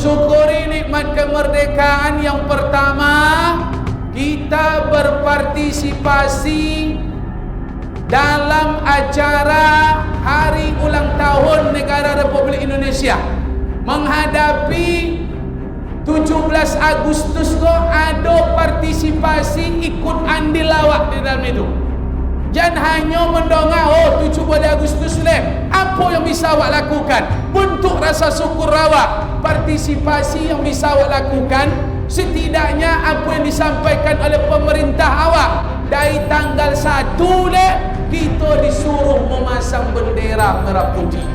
mensyukuri nikmat kemerdekaan. Yang pertama, kita berpartisipasi dalam acara hari ulang tahun Negara Republik Indonesia. Menghadapi 17 Agustus kok ada partisipasi ikut andil awak di dalam itu. Jangan hanya mendongak, oh 17 Agustus leh, apa yang bisa awak lakukan? Bentuk rasa syukur awak. Partisipasi yang bisa awak lakukan, setidaknya apa yang disampaikan oleh pemerintah awak. Dari tanggal 1 leh, kita disuruh memasang bendera merah putih.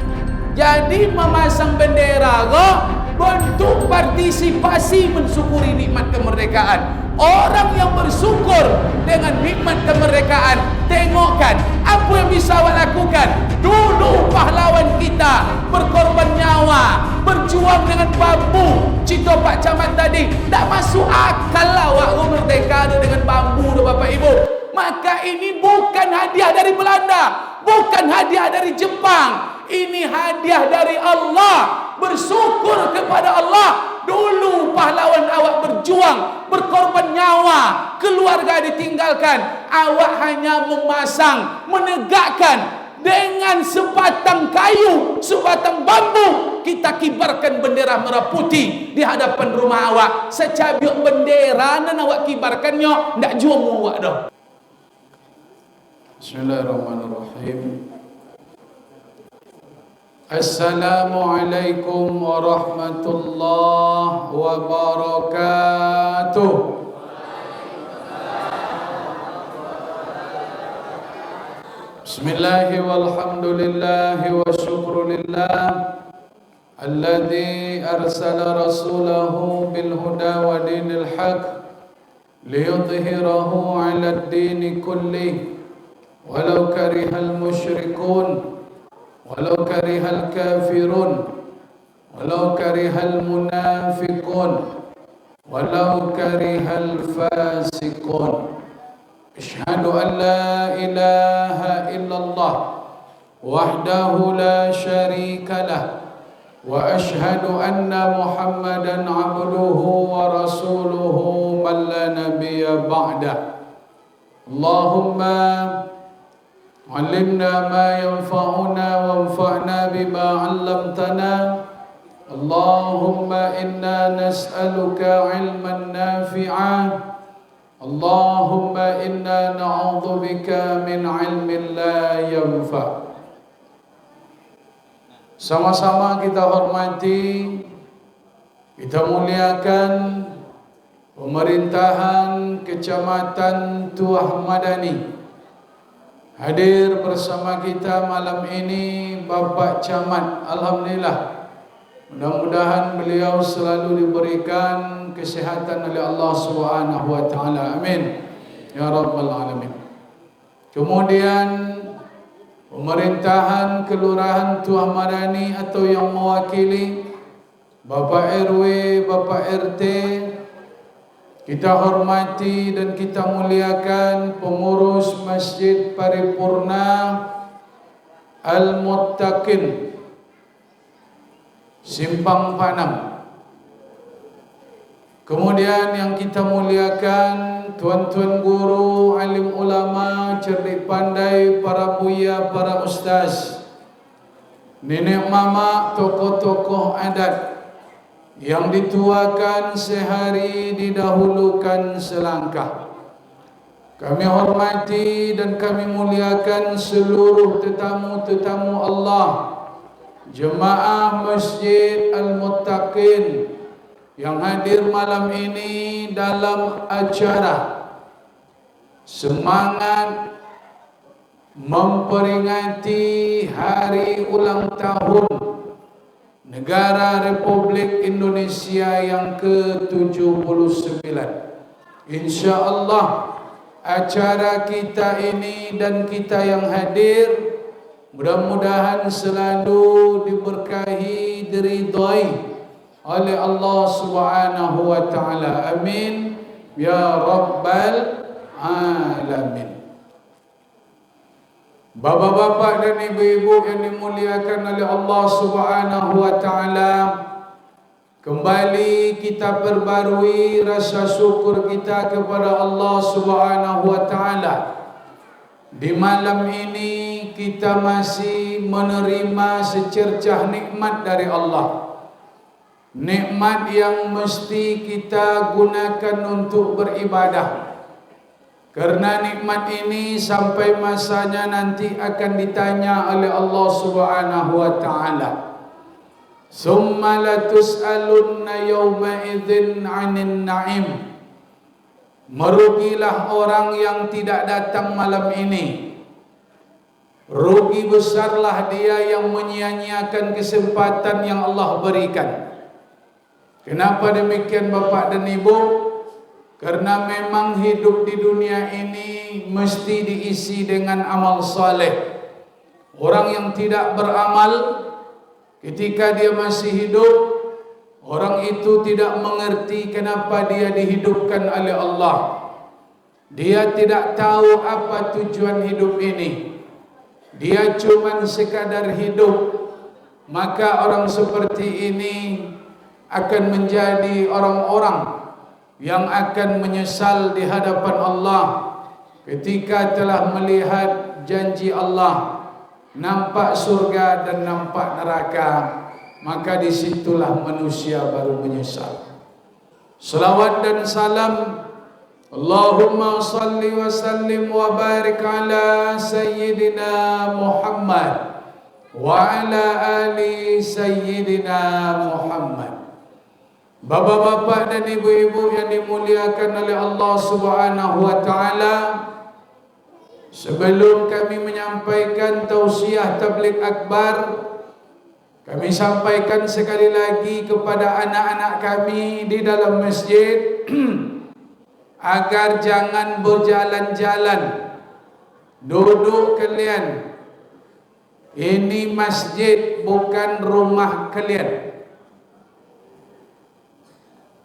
Jadi memasang bendera kok bentuk partisipasi mensyukuri nikmat kemerdekaan. Orang yang bersyukur dengan nikmat kemerdekaan, tengokkan apa yang bisa awak lakukan. Dulu pahlawan kita berkorban nyawa, berjuang dengan bambu. Cerita Pak Camat tadi, tak masuk akal lah awak merdeka dengan bambu tu Bapak Ibu. Maka ini bukan hadiah dari Belanda, bukan hadiah dari Jepang. Ini hadiah dari Allah. Bersyukur kepada Allah. Dulu pahlawan awak berjuang, berkorban nyawa, keluarga ditinggalkan. Awak hanya memasang, menegakkan dengan sebatang kayu, sebatang bambu. Kita kibarkan bendera merah putih di hadapan rumah awak. Secabik bendera dan awak kibarkannya, tak jom awak dah. Bismillahirrahmanirrahim. Assalamualaikum warahmatullahi wabarakatuh. Bismillahi walhamdulillahi wa syukrulillah alladzi arsala rasulahu bil huda wa dinil haq liyudhhirahu 'ala ad-din kullih walau karihal musyrikun walau karihal kafirun walau karihal munafiqun walau karihal fasiqun. Asyhadu an la ilaha illallah wahdahu la syarika lah wa asyhadu anna Muhammadan abduhu wa rasuluhu man la nabiyya ba'dah. Allahumma علمنا ما ينفعنا وانفعنا بما علمتنا. اللهم إنا نسألك علما نافعا. اللهم إنا نعوذ بك من علم لا ينفع. Sama-sama kita hormati, kita muliakan pemerintahan Kecamatan Tuah Madani. Hadir bersama kita malam ini Bapak Camat. Alhamdulillah, mudah-mudahan beliau selalu diberikan kesihatan oleh Allah Subhanahu wa taala. Amin ya rabbal alamin. Kemudian pemerintahan Kelurahan Tuah Madani atau yang mewakili Bapak RW, Bapak RT, kita hormati dan kita muliakan pengurus Masjid Paripurna Al-Muttaqin Simpang Panam. Kemudian yang kita muliakan tuan-tuan guru, alim ulama, cerdik pandai, para buya, para ustaz, nenek mama, tokoh-tokoh adat yang dituakan sehari didahulukan selangkah. Kami hormati dan kami muliakan seluruh tetamu-tetamu Allah, jemaah Masjid Al-Muttaqin yang hadir malam ini dalam acara semangat memperingati hari ulang tahun Negara Republik Indonesia yang ke-79. InsyaAllah acara kita ini dan kita yang hadir mudah-mudahan selalu diberkahi, diridhai oleh Allah Subhanahu wa taala. Amin ya rabbal alamin. Bapak-bapak dan ibu-ibu yang dimuliakan oleh Allah Subhanahu wa taala, Kembali kita perbarui rasa syukur kita kepada Allah Subhanahu wa taala. Di malam ini kita masih menerima secercah nikmat dari Allah. Nikmat yang mesti kita gunakan untuk beribadah. Karena nikmat ini sampai masanya nanti akan ditanya oleh Allah Subhanahu wa taala. Summa latus'alunna yawma idzin 'anil na'im. Merugilah orang yang tidak datang malam ini. Rugi besarlah dia yang menyia-nyiakan kesempatan yang Allah berikan. Kenapa demikian Bapak dan Ibu? Karena memang hidup di dunia ini mesti diisi dengan amal saleh. Orang yang tidak beramal ketika dia masih hidup, orang itu tidak mengerti kenapa dia dihidupkan oleh Allah. Dia tidak tahu apa tujuan hidup ini. Dia cuma sekadar hidup. Maka orang seperti ini akan menjadi orang-orang yang akan menyesal di hadapan Allah ketika telah melihat janji Allah, nampak surga dan nampak neraka, maka disitulah manusia baru menyesal. Salawat dan salam, Allahumma salli wa sallim wa barik ala Sayyidina Muhammad wa ala ali Sayyidina Muhammad. Bapak-bapak dan ibu-ibu yang dimuliakan oleh Allah Subhanahu wa taala, sebelum kami menyampaikan tausiah tabligh akbar, kami sampaikan sekali lagi kepada anak-anak kami di dalam masjid agar jangan berjalan-jalan. Duduk kalian. Ini masjid bukan rumah kalian.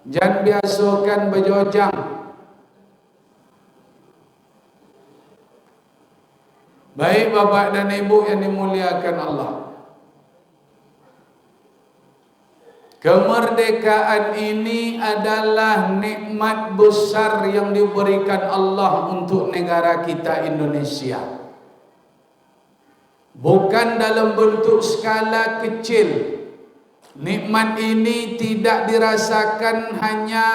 Jangan biasakan berjojang. Baik bapak dan ibu yang dimuliakan Allah, kemerdekaan ini adalah nikmat besar yang diberikan Allah untuk negara kita Indonesia. Bukan dalam bentuk skala kecil. Nikmat ini tidak dirasakan hanya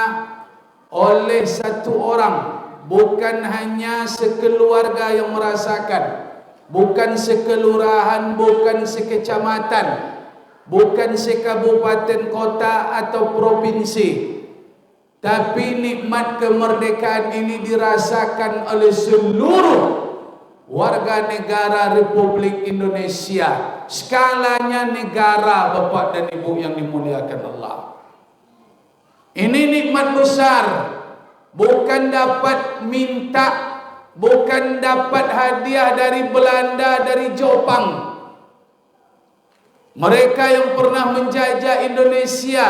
oleh satu orang, bukan hanya sekeluarga yang merasakan, bukan sekelurahan, bukan sekecamatan, bukan sekabupaten kota atau provinsi. Tapi nikmat kemerdekaan ini dirasakan oleh seluruh warga negara Republik Indonesia. Skalanya negara, Bapak dan Ibu yang dimuliakan Allah. Ini nikmat besar. Bukan dapat minta, bukan dapat hadiah dari Belanda, dari Jepang. Mereka yang pernah menjajah Indonesia,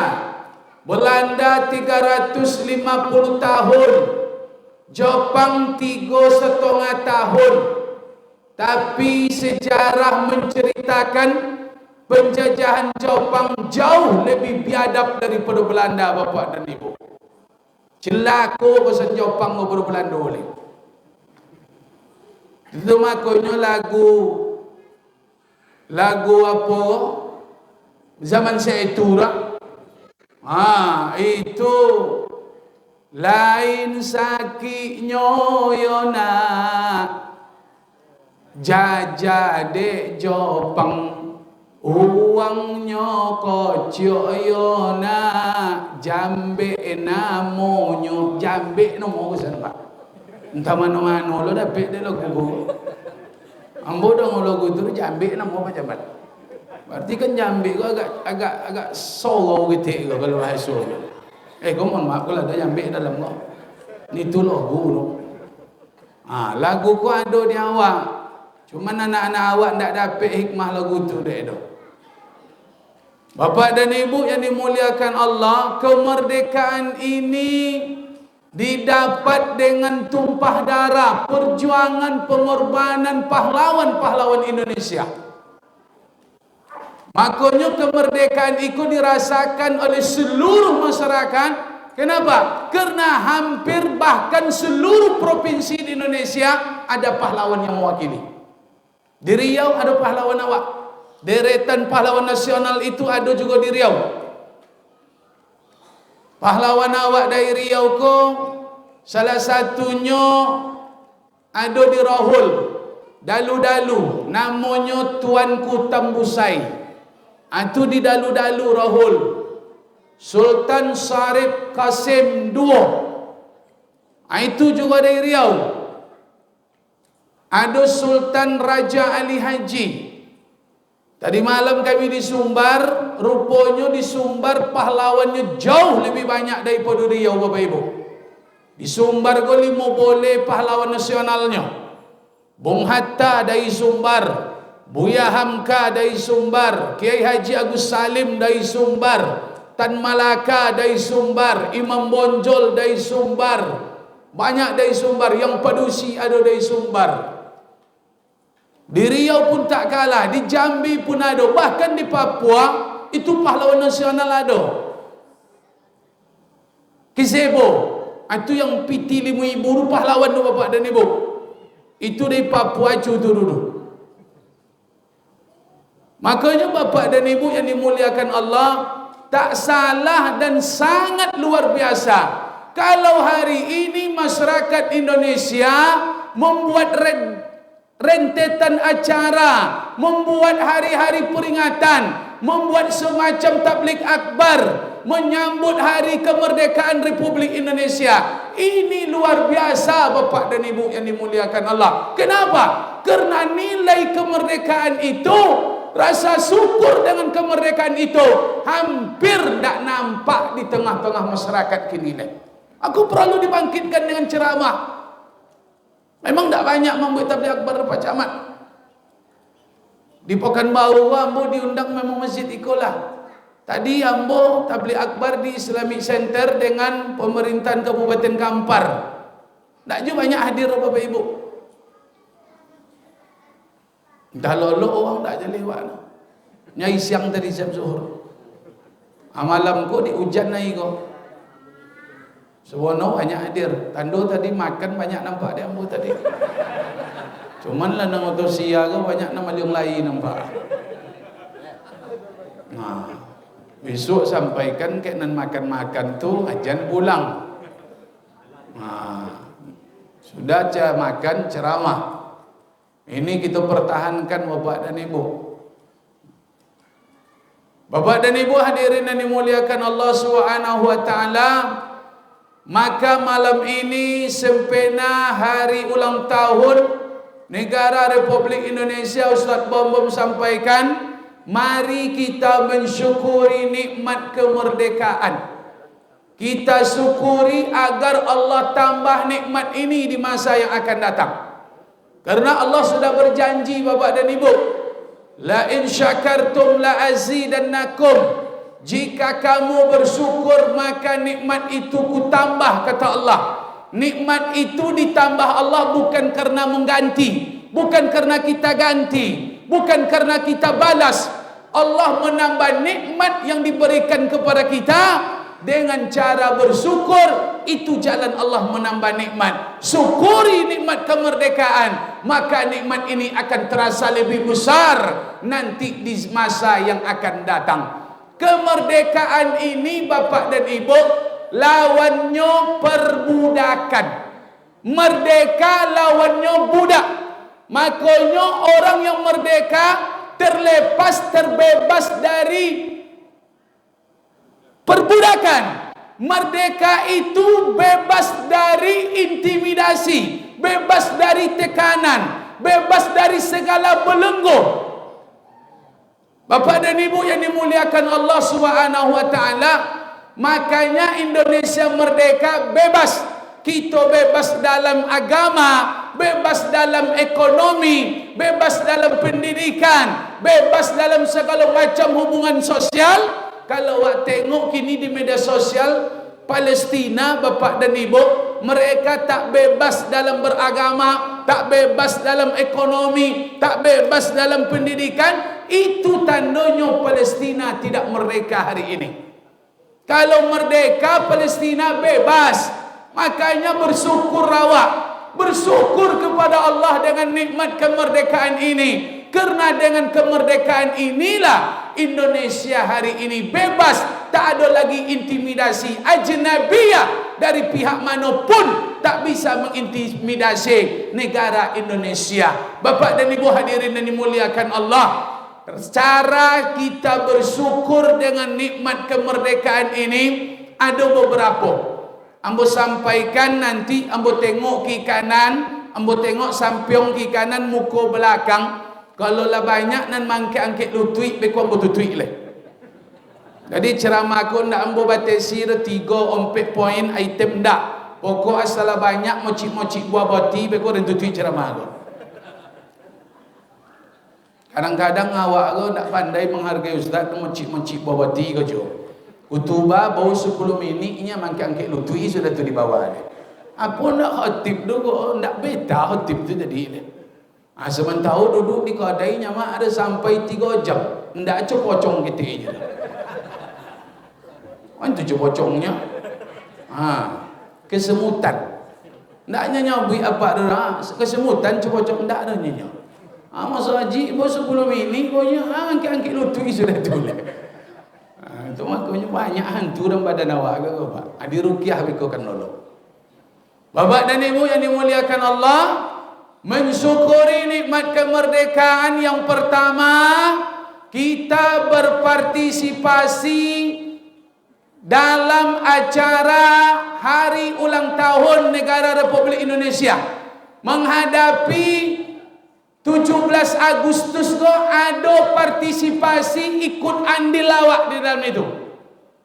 Belanda 350 tahun, Jepang 3,5 tahun. Tapi sejarah menceritakan penjajahan Jepang jauh lebih biadab daripada Belanda, Bapak dan Ibu. Celaka pasal Jepang daripada Belanda boleh. Itu makanya lagu apa zaman saya itu lah. Itu lain sakitnya yona jajah dek Jepang, uangnya kocok yona jambe namonyo jambe nomo kesan Pak. Entah mana-mana lo dapat deh lagu. Ambo dong lagu itu jambe namo apa jabat. Berarti kan jambe gua agak solo gitu kalau bahasa. Kau mohon maaf kalau ada jambe dalam lo. Ni tu lagu lo. Lagu ku ada di awak. Cuma anak-anak awak tak dapat hikmah lagu tu deh doh. Bapak dan Ibu yang dimuliakan Allah, kemerdekaan ini didapat dengan tumpah darah, perjuangan, pengorbanan pahlawan-pahlawan Indonesia. Makanya kemerdekaan itu dirasakan oleh seluruh masyarakat. Kenapa? Karena hampir bahkan seluruh provinsi di Indonesia ada pahlawan yang mewakili. Di Riau ada pahlawan awak. Deretan pahlawan nasional itu ada juga di Riau. Pahlawan awak dari Riau ko salah satunya ada di Rahul. Dalu-dalu namanya Tuanku Tambusai. Itu di dalu-dalu Rahul. Sultan Syarif Qasim II. Itu juga dari Riau. Ada Sultan Raja Ali Haji. Tadi malam kami di Sumbar, rupanya di Sumbar pahlawannya jauh lebih banyak daripada Riau, Bapak Ibu. Di Sumbar ko 5 boleh pahlawan nasionalnya. Bung Hatta dari Sumbar, Buya Hamka dari Sumbar, Kiai Haji Agus Salim dari Sumbar, Tan Malaka dari Sumbar, Imam Bonjol dari Sumbar, banyak dari Sumbar, yang Padusi ada dari Sumbar. Di Riau pun tak kalah, di Jambi pun ada, bahkan di Papua itu pahlawan nasional ada. Kisebo, itu yang piti 5,000 pahlawan tu Bapak dan Ibu. Itu dari Papua itu dulu. Makanya Bapak dan Ibu yang dimuliakan Allah, tak salah dan sangat luar biasa kalau hari ini masyarakat Indonesia membuat rentetan acara, membuat hari-hari peringatan, membuat semacam tabligh akbar menyambut hari kemerdekaan Republik Indonesia. Ini luar biasa Bapak dan Ibu yang dimuliakan Allah. Kenapa? Karena nilai kemerdekaan itu, rasa syukur dengan kemerdekaan itu hampir tak nampak di tengah-tengah masyarakat kini. Aku perlu dibangkitkan dengan ceramah. Memang tak banyak membuat tabligh akbar Pak Camat. Di Pekanbaru ambo diundang memang masjid ikolah. Tadi ambo tabligh akbar di Islamic Center dengan pemerintahan Kabupaten Kampar. Tak juga banyak hadir Bapak Ibu. Dah lolok orang tak jadi lewat. Nyai siang tadi siap zuhur. Malam ko di hujan naik ko. Sewono banyak hadir. Tando tadi makan banyak nampak dia ambo tadi. Cuman lah nang otosia ko banyak nama yang lain nampak. Nah, besok sampaikan ke nan makan-makan tu ajan pulang. Nah, sudah makan ceramah. Ini kita pertahankan Bapak dan Ibu. Bapak dan Ibu hadirin yang dimuliakan Allah Subhanahu wa taala, maka malam ini sempena hari ulang tahun Negara Republik Indonesia, Ustaz Bom sampaikan, mari kita mensyukuri nikmat kemerdekaan. Kita syukuri agar Allah tambah nikmat ini di masa yang akan datang. Karena Allah sudah berjanji Bapak dan Ibu, la in syakartum la azidannakum. Jika kamu bersyukur maka nikmat itu kutambah, kata Allah. Nikmat itu ditambah Allah bukan karena mengganti, bukan karena kita ganti, bukan karena kita balas. Allah menambah nikmat yang diberikan kepada kita dengan cara bersyukur. Itu jalan Allah menambah nikmat. Syukuri nikmat kemerdekaan, maka nikmat ini akan terasa lebih besar nanti di masa yang akan datang. Kemerdekaan ini Bapak dan Ibu, lawannya perbudakan. Merdeka lawannya budak. Makanya orang yang merdeka terbebas dari perbudakan. Merdeka itu bebas dari intimidasi, bebas dari tekanan, bebas dari segala belenggu. Bapak dan Ibu yang dimuliakan Allah Subhanahu wa taala, makanya Indonesia merdeka bebas. Kita bebas dalam agama, bebas dalam ekonomi, bebas dalam pendidikan, bebas dalam segala macam hubungan sosial. Kalau awak tengok kini di media sosial Palestina, Bapak dan Ibu, mereka tak bebas dalam beragama, tak bebas dalam ekonomi, tak bebas dalam pendidikan, Itu tandanya Palestina tidak merdeka hari ini. Kalau merdeka, Palestina bebas. Makanya bersyukur awak, bersyukur kepada Allah dengan nikmat kemerdekaan ini. Karena dengan kemerdekaan inilah Indonesia hari ini bebas, tak ada lagi intimidasi ajnabiyah dari pihak manapun, tak bisa mengintimidasi negara Indonesia. Bapak dan Ibu hadirin yang dimuliakan Allah, cara kita bersyukur dengan nikmat kemerdekaan ini ada beberapa. Ambo sampaikan nanti, ambo tengok ke kanan, ambo tengok sampiong ke kanan, muka belakang. Kalau lah banyak nan mangke-angke lutui, beko ambo tutui leh. Jadi ceramah aku ndak ambo batasi 3-4 poin item ndak. Pokok asal banyak mocik-mocik buah boti, beko dan tutui ceramah aku. Kadang-kadang awak aku ndak pandai menghargai ustaz, mocik-mocik buah boti kau jo. Kutubah bau 10 minit nya mangke-angke lutui sudah tu di bawah dia. Apa nak khatib dulu, ndak beta khatib tu jadi dia. Sementara duduk di kedai nyamak ada sampai 3 jam. Ndak cepocong kita je. Itu cepocongnya. Kesemutan. Ndaknya nyawi apa dah. Kesemutan cepocong ndak ada nya. Masa haji bos 10 minit bonya angkat-angkat lutut sudah tu. Itu makanya banyak hantu dalam badan awak ke Pak. Adi ruqyah beko kan nolong. Bapak dan Ibu yang dimuliakan Allah, mensyukuri nikmat kemerdekaan yang pertama, kita berpartisipasi dalam acara hari ulang tahun negara Republik Indonesia. Menghadapi 17 Agustus kok ada partisipasi ikut andil awak di dalam itu.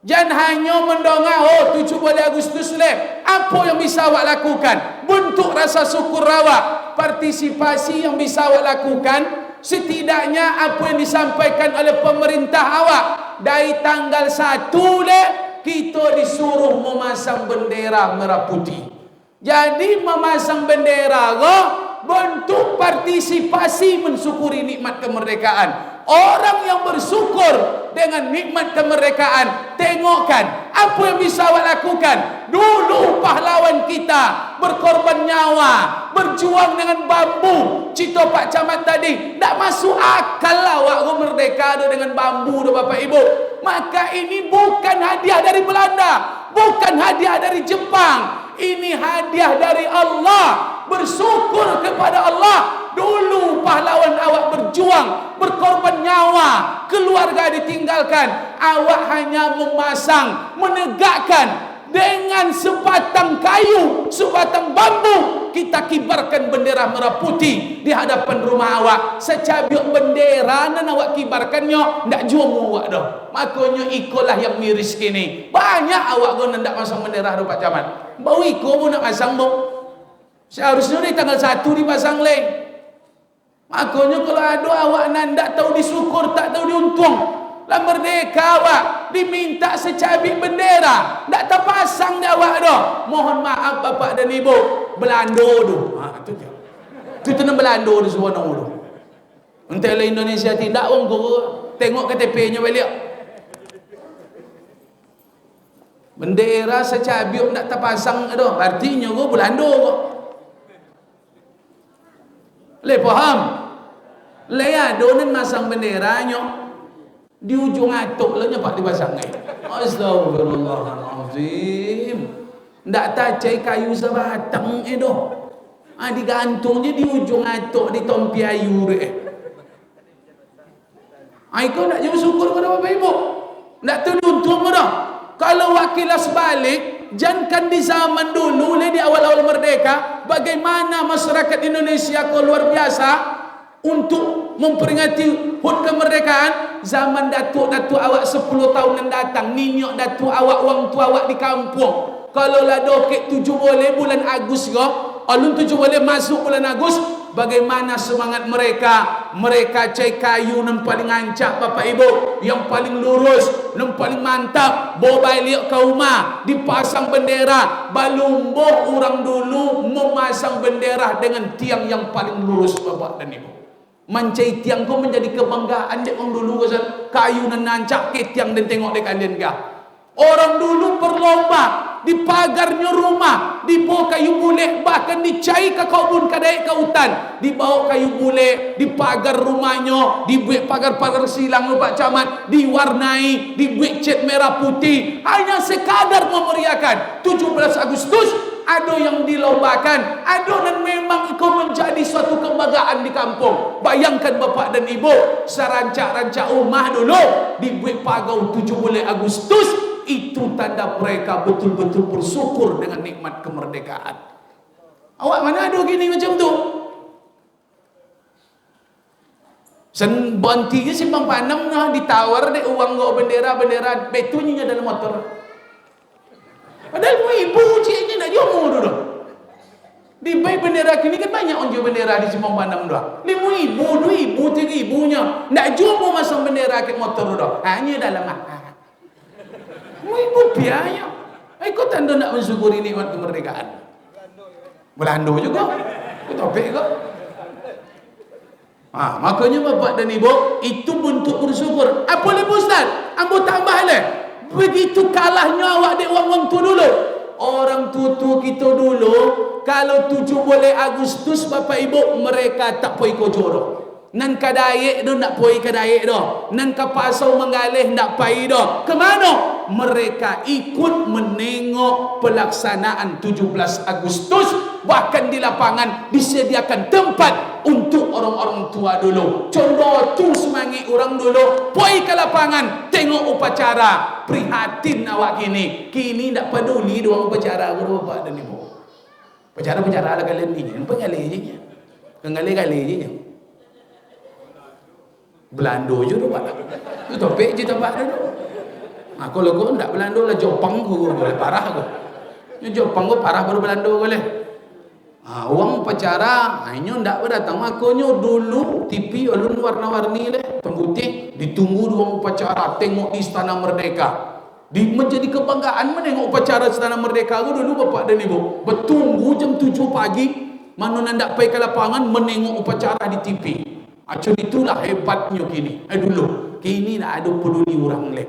Jangan hanya mendongak 17 Agustus leh. Apa yang bisa awak lakukan? Bentuk rasa syukur awak. Partisipasi yang bisa awak lakukan, setidaknya apa yang disampaikan oleh pemerintah awak. Dari tanggal 1 leh, kita disuruh memasang bendera merah putih. Jadi memasang bendera kok bentuk partisipasi mensyukuri nikmat kemerdekaan. Orang yang bersyukur dengan nikmat kemerdekaan, tengokkan apa yang bisa awak lakukan. Dulu pahlawan kita berkorban nyawa, berjuang dengan bambu. Cito Pak Camat tadi, tak masuk akal lah awak merdeka dengan bambu dah Bapak Ibu. Maka ini bukan hadiah dari Belanda, bukan hadiah dari Jepang. Ini hadiah dari Allah. Bersyukur kepada Allah. Dulu pahlawan awak berjuang, berkorban nyawa, keluarga ditinggalkan. Awak hanya memasang, menegakkan dengan sebatang kayu, sebatang bambu. Kita kibarkan bendera merah putih di hadapan rumah awak. Secabiuk bendera nan awak kibarkannya, ndak jual awak dah. Makanya ikolah yang miris kini. Banyak awak guna ndak masang bendera dah Pak Camat. Bau iko pun nak pasang bau. Seharusnya di tanggal 1 dipasang leh. Makanya kalau ada awak nandak tahu disyukur, tak tahu diuntung. Lah merdeka awak diminta secabik bendera, ndak terpasang dah awak dah. Mohon maaf Bapak dan Ibu, Belanda tu. Tu je. Tu tenang Belanda tu semua nama tu. Entahlah Indonesia tidak orang tu tengok KTP-nya balik. Bendera secabik ndak terpasang dah. Artinya tu Belanda tu. Le faham? Le ada nan masang benderanya di ujung atuk lah nyepak dipasang ni. Astagfirullahalazim. Ndak tacai kayu sebatang doh. Digantung je di ujung atuk di tompi ayu deh. Kau nak jauh syukur pada Bapak Ibu. Ndak teruntung dah. Kalau wakilah sebalik, jangan di zaman dulu di awal-awal merdeka, bagaimana masyarakat Indonesia kau luar biasa untuk memperingati HUT kemerdekaan. Zaman datuk-datuk awak 10 tahun yang datang, ninyok datuk awak, orang tua awak di kampung. Kalau lah dokek 7 boleh bulan Agustus kau, alun 7 boleh masuk bulan Agustus. Bagaimana semangat mereka? Mereka cai kayu yang paling ancak Bapak Ibu, yang paling lurus, yang paling mantap. Bawa balik ke rumah, dipasang bendera. Balumbuh orang dulu memasang bendera dengan tiang yang paling lurus Bapak dan Ibu. Mancai tiang kau menjadi kebanggaan dek orang dulu kayu nan nancak ke tiang dan tengok dek kalian kah. Orang dulu berlomba di pagarnya rumah, dibawa kayu bule, bahkan dicai ke kebun kadai ke hutan, dibawa kayu bule di pagar rumahnya, dibuat pagar-pagar silang Pak Camat, diwarnai, dibuat cat merah putih, hanya sekadar memeriahkan 17 Agustus. Ada yang dilombakan, ada dan memang itu menjadi suatu kebanggaan di kampung. Bayangkan bapak dan ibu, serancak-rancak rumah dulu dibuat pagar 17 Agustus. Itu tanda mereka betul-betul bersyukur dengan nikmat kemerdekaan. Awak mana ada gini macam tu? Sen bantinya simpang panam nah ditawar deh uang go bendera betunya dalam motor. Padahal ibu ciknya nak jomo dulu. Di bayi bendera kini kan banyak orang jual bendera di simpang panam dah. 5 ibu, 2 ibu, 3 ibunya nak jomo masang bendera ke motor dah. Hanya dalam ibu biaya. Ikut tanda nak mensyukuri nikmat kemerdekaan. Belanda juga. Topik kok. Makanya bapak dan ibu, itu bentuk bersyukur. Apa lagi Ustaz? Ambo tambah leh. Begitu kalahnya awak dek wang-wang tu dulu. Orang tutu kita dulu, kalau 17 Agustus bapak ibu, mereka tak pergi ke Johor. Nan kadayek dah nak pergi kadayek dah. Nan ke Pasau Menggalih nak pergi dah. Ke mana? Mereka ikut menengok pelaksanaan 17 Agustus. Bahkan di lapangan disediakan tempat untuk orang-orang tua dulu. Contoh tu semangat orang dulu. Pergi ke lapangan, tengok upacara. Prihatin awak kini. Kini tak peduli doang upacara guru bapak dan ibu. Upacara-upacara ala kalian ni. Apa ngalih je nya? Ngalih-ngalih je nya. Belanda je tu pak. Tu topik je tempat tu. Kalau kau tak Belanda lah Jepang kau boleh parah kau. Jepang kau parah baru Belanda boleh. Uang upacara, hanya tak berdatang. Makanya dulu TV alun warna-warni leh, putih ditunggu uang upacara, tengok di Istana Merdeka. Menjadi kebanggaan menengok upacara Istana Merdeka tu dulu bapak dan ibu. Bertunggu jam 7 pagi, mana nak pergi ke lapangan menengok upacara di TV. Acun itulah hebatnya kini. Dulu kini tak ada peduli orang leh.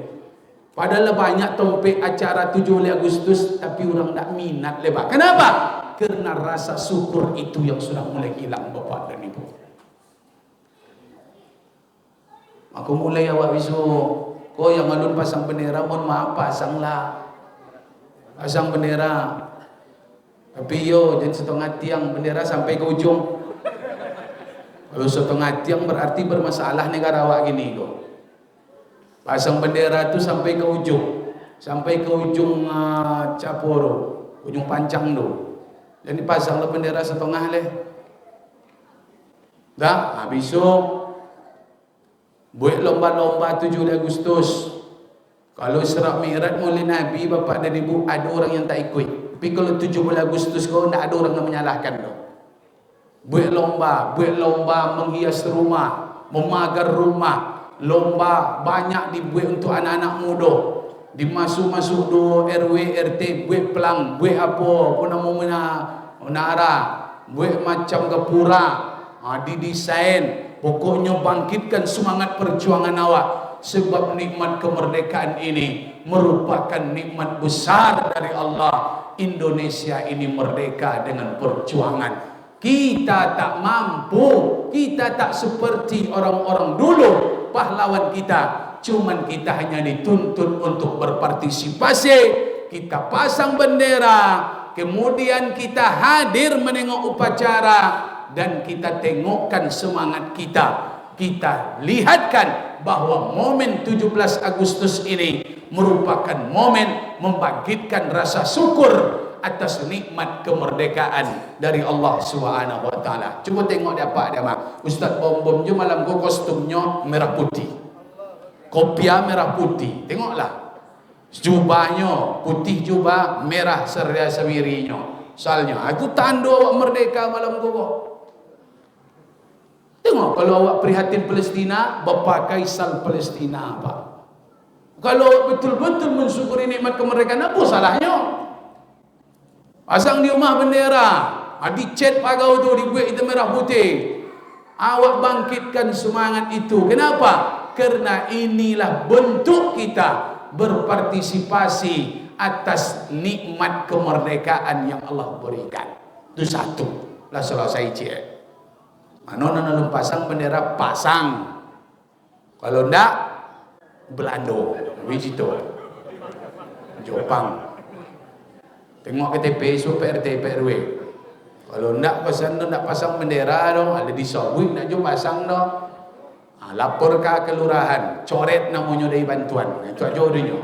Padahal banyak topik acara 17 Agustus tapi orang tak minat lebar. Kenapa? Karena rasa syukur itu yang sudah mulai hilang bapak dan ibu. Aku mulai awak bisu. Kau yang alun pasang bendera, mohon maaf pasanglah. Pasang bendera. Tapi yo jangan setengah tiang bendera sampai ke ujung. Kalau setengah tiang berarti bermasalah negara awak gini kok. Pasang bendera itu sampai ke ujung. Sampai ke ujung Caporo, ujung Pancang tu. Jadi pasanglah bendera setengah leh. Dah, habis tu buat lomba-lomba 7 Agustus. Kalau Isra Mi'raj mulai Nabi, bapak dan ibu, ada orang yang tak ikut. Tapi kalau 17 Agustus kau tak ada orang yang menyalahkan tu. Buat lomba menghias rumah, memagar rumah, lomba banyak dibuat untuk anak-anak muda. Dimasuk-masuk do RW RT buat pelang, buat apa nama menara, buat macam gapura, didesain. Pokoknya bangkitkan semangat perjuangan awak. Sebab nikmat kemerdekaan ini merupakan nikmat besar dari Allah. Indonesia ini merdeka dengan perjuangan. Kita tak mampu, kita tak seperti orang-orang dulu pahlawan kita. Cuman kita hanya dituntut untuk berpartisipasi. Kita pasang bendera, kemudian kita hadir menengok upacara, dan kita tengokkan semangat kita. Kita lihatkan bahwa momen 17 Agustus ini merupakan momen membangkitkan rasa syukur atas nikmat kemerdekaan dari Allah Subhanahu wa taala. Cuba tengok dia apa dia mah. Ustaz bom-bom je malam go kostumnya merah putih. Kopiah merah putih. Tengoklah. Jubahnya putih jubah, merah seria semirinya. Soalnya aku tanda awak merdeka malam go. Tengok kalau awak prihatin Palestina, berpakai sal Palestina apa. Kalau betul-betul mensyukuri nikmat kemerdekaan, apa salahnya? Pasang di rumah bendera, dicat pagau tu dibuat itu merah putih. Awak bangkitkan semangat itu. Kenapa? Karena inilah bentuk kita berpartisipasi atas nikmat kemerdekaan yang Allah berikan. Itu satu. Lah selesai cik. Mana nak pasang bendera, pasang. Kalau ndak, Belando, begitu. Jopang. Tengok KTP, so PRT, PRW. Kalau ndak pasang bendera dong, ada di Sobui nak jom pasang dong. Lapor ke kelurahan, coret namanya dari bantuan. Itu aja udahnya.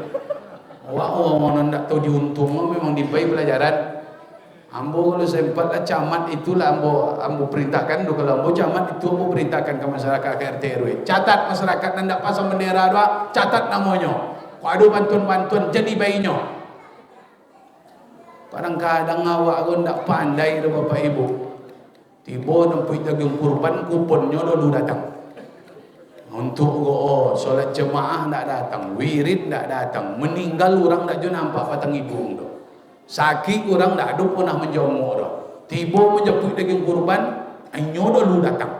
Orang ndak tahu diuntung, memang dibayar pelajaran. Ambo kalau sempat lah camat itulah ambo perintahkan. Kalau ambo camat itu ambo perintahkan ke masyarakat ke RT RW. Catat masyarakat ndak pasang bendera doa, catat namanya. Kalau ada bantuan-bantuan jadi bayinya. Kadang-kadang awak aku ndak pandai dah Bapak Ibu. Tiba nampak daging kurban kuponnya dulu datang. Untuk solat jemaah ndak datang, wirid ndak datang, meninggal orang ndak jo nampak patang ibu tu. Sakit orang ndak ada pernah menjongok dah. Tiba menjemput daging kurban, anyo dulu datang.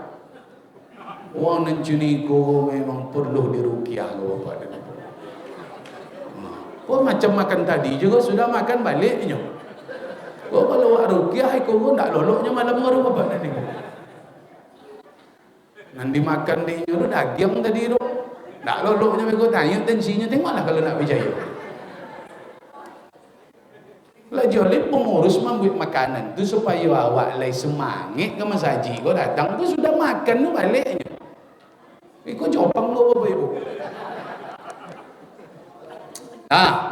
Wang nencuni ko memang perlu diruqyah ke Bapak dan Ibu. Kau macam makan tadi juga sudah makan baliknya. Kau kalau awak ruqyah kau ndak loloknya malam baru Bapak dan Ibu. Nanti makan dia tu daging tadi tu. Tak loloknya mereka tanya tensinya, tengoklah kalau nak berjaya. Lah jolip pengurus membuat makanan tu supaya awak lagi semangat ke masaji. Kau datang tu sudah makan tu baliknya. Kau jopang tu Bapak Ibu.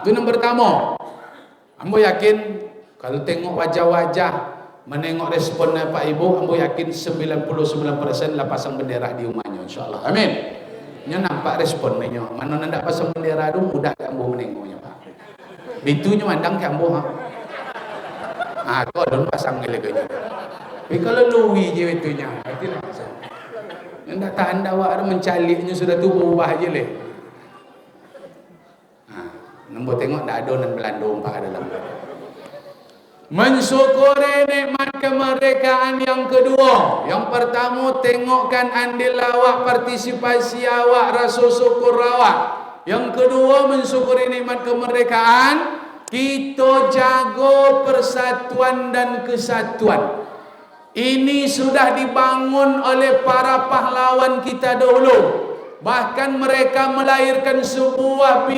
Itu yang pertama. Ambo yakin kalau tengok wajah-wajah, menengok responnya Pak Ibu, ambo yakin 99% lah pasang bendera di rumahnya, insyaAllah. Amin. Nya nampak responnya. Mana nak pasang bendera tu mudah ke ambo menengoknya Pak. Bitunya mandang ke ambo ha. Kau don pasang gila-gila. Tapi kalau luwi je bitunya, itulah pasang. Yang tak tahan awak mencaliknya sudah tu berubah je leh. Nombor tengok tak ada nan Belanda Pak dalam. Mensyukuri nikmat kemerdekaan yang kedua. Yang pertama, tengokkan andil awak, partisipasi awak, rasa syukur awak. Yang kedua, mensyukuri nikmat kemerdekaan. Kita jaga persatuan dan kesatuan. Ini sudah dibangun oleh para pahlawan kita dahulu. Bahkan mereka melahirkan sebuah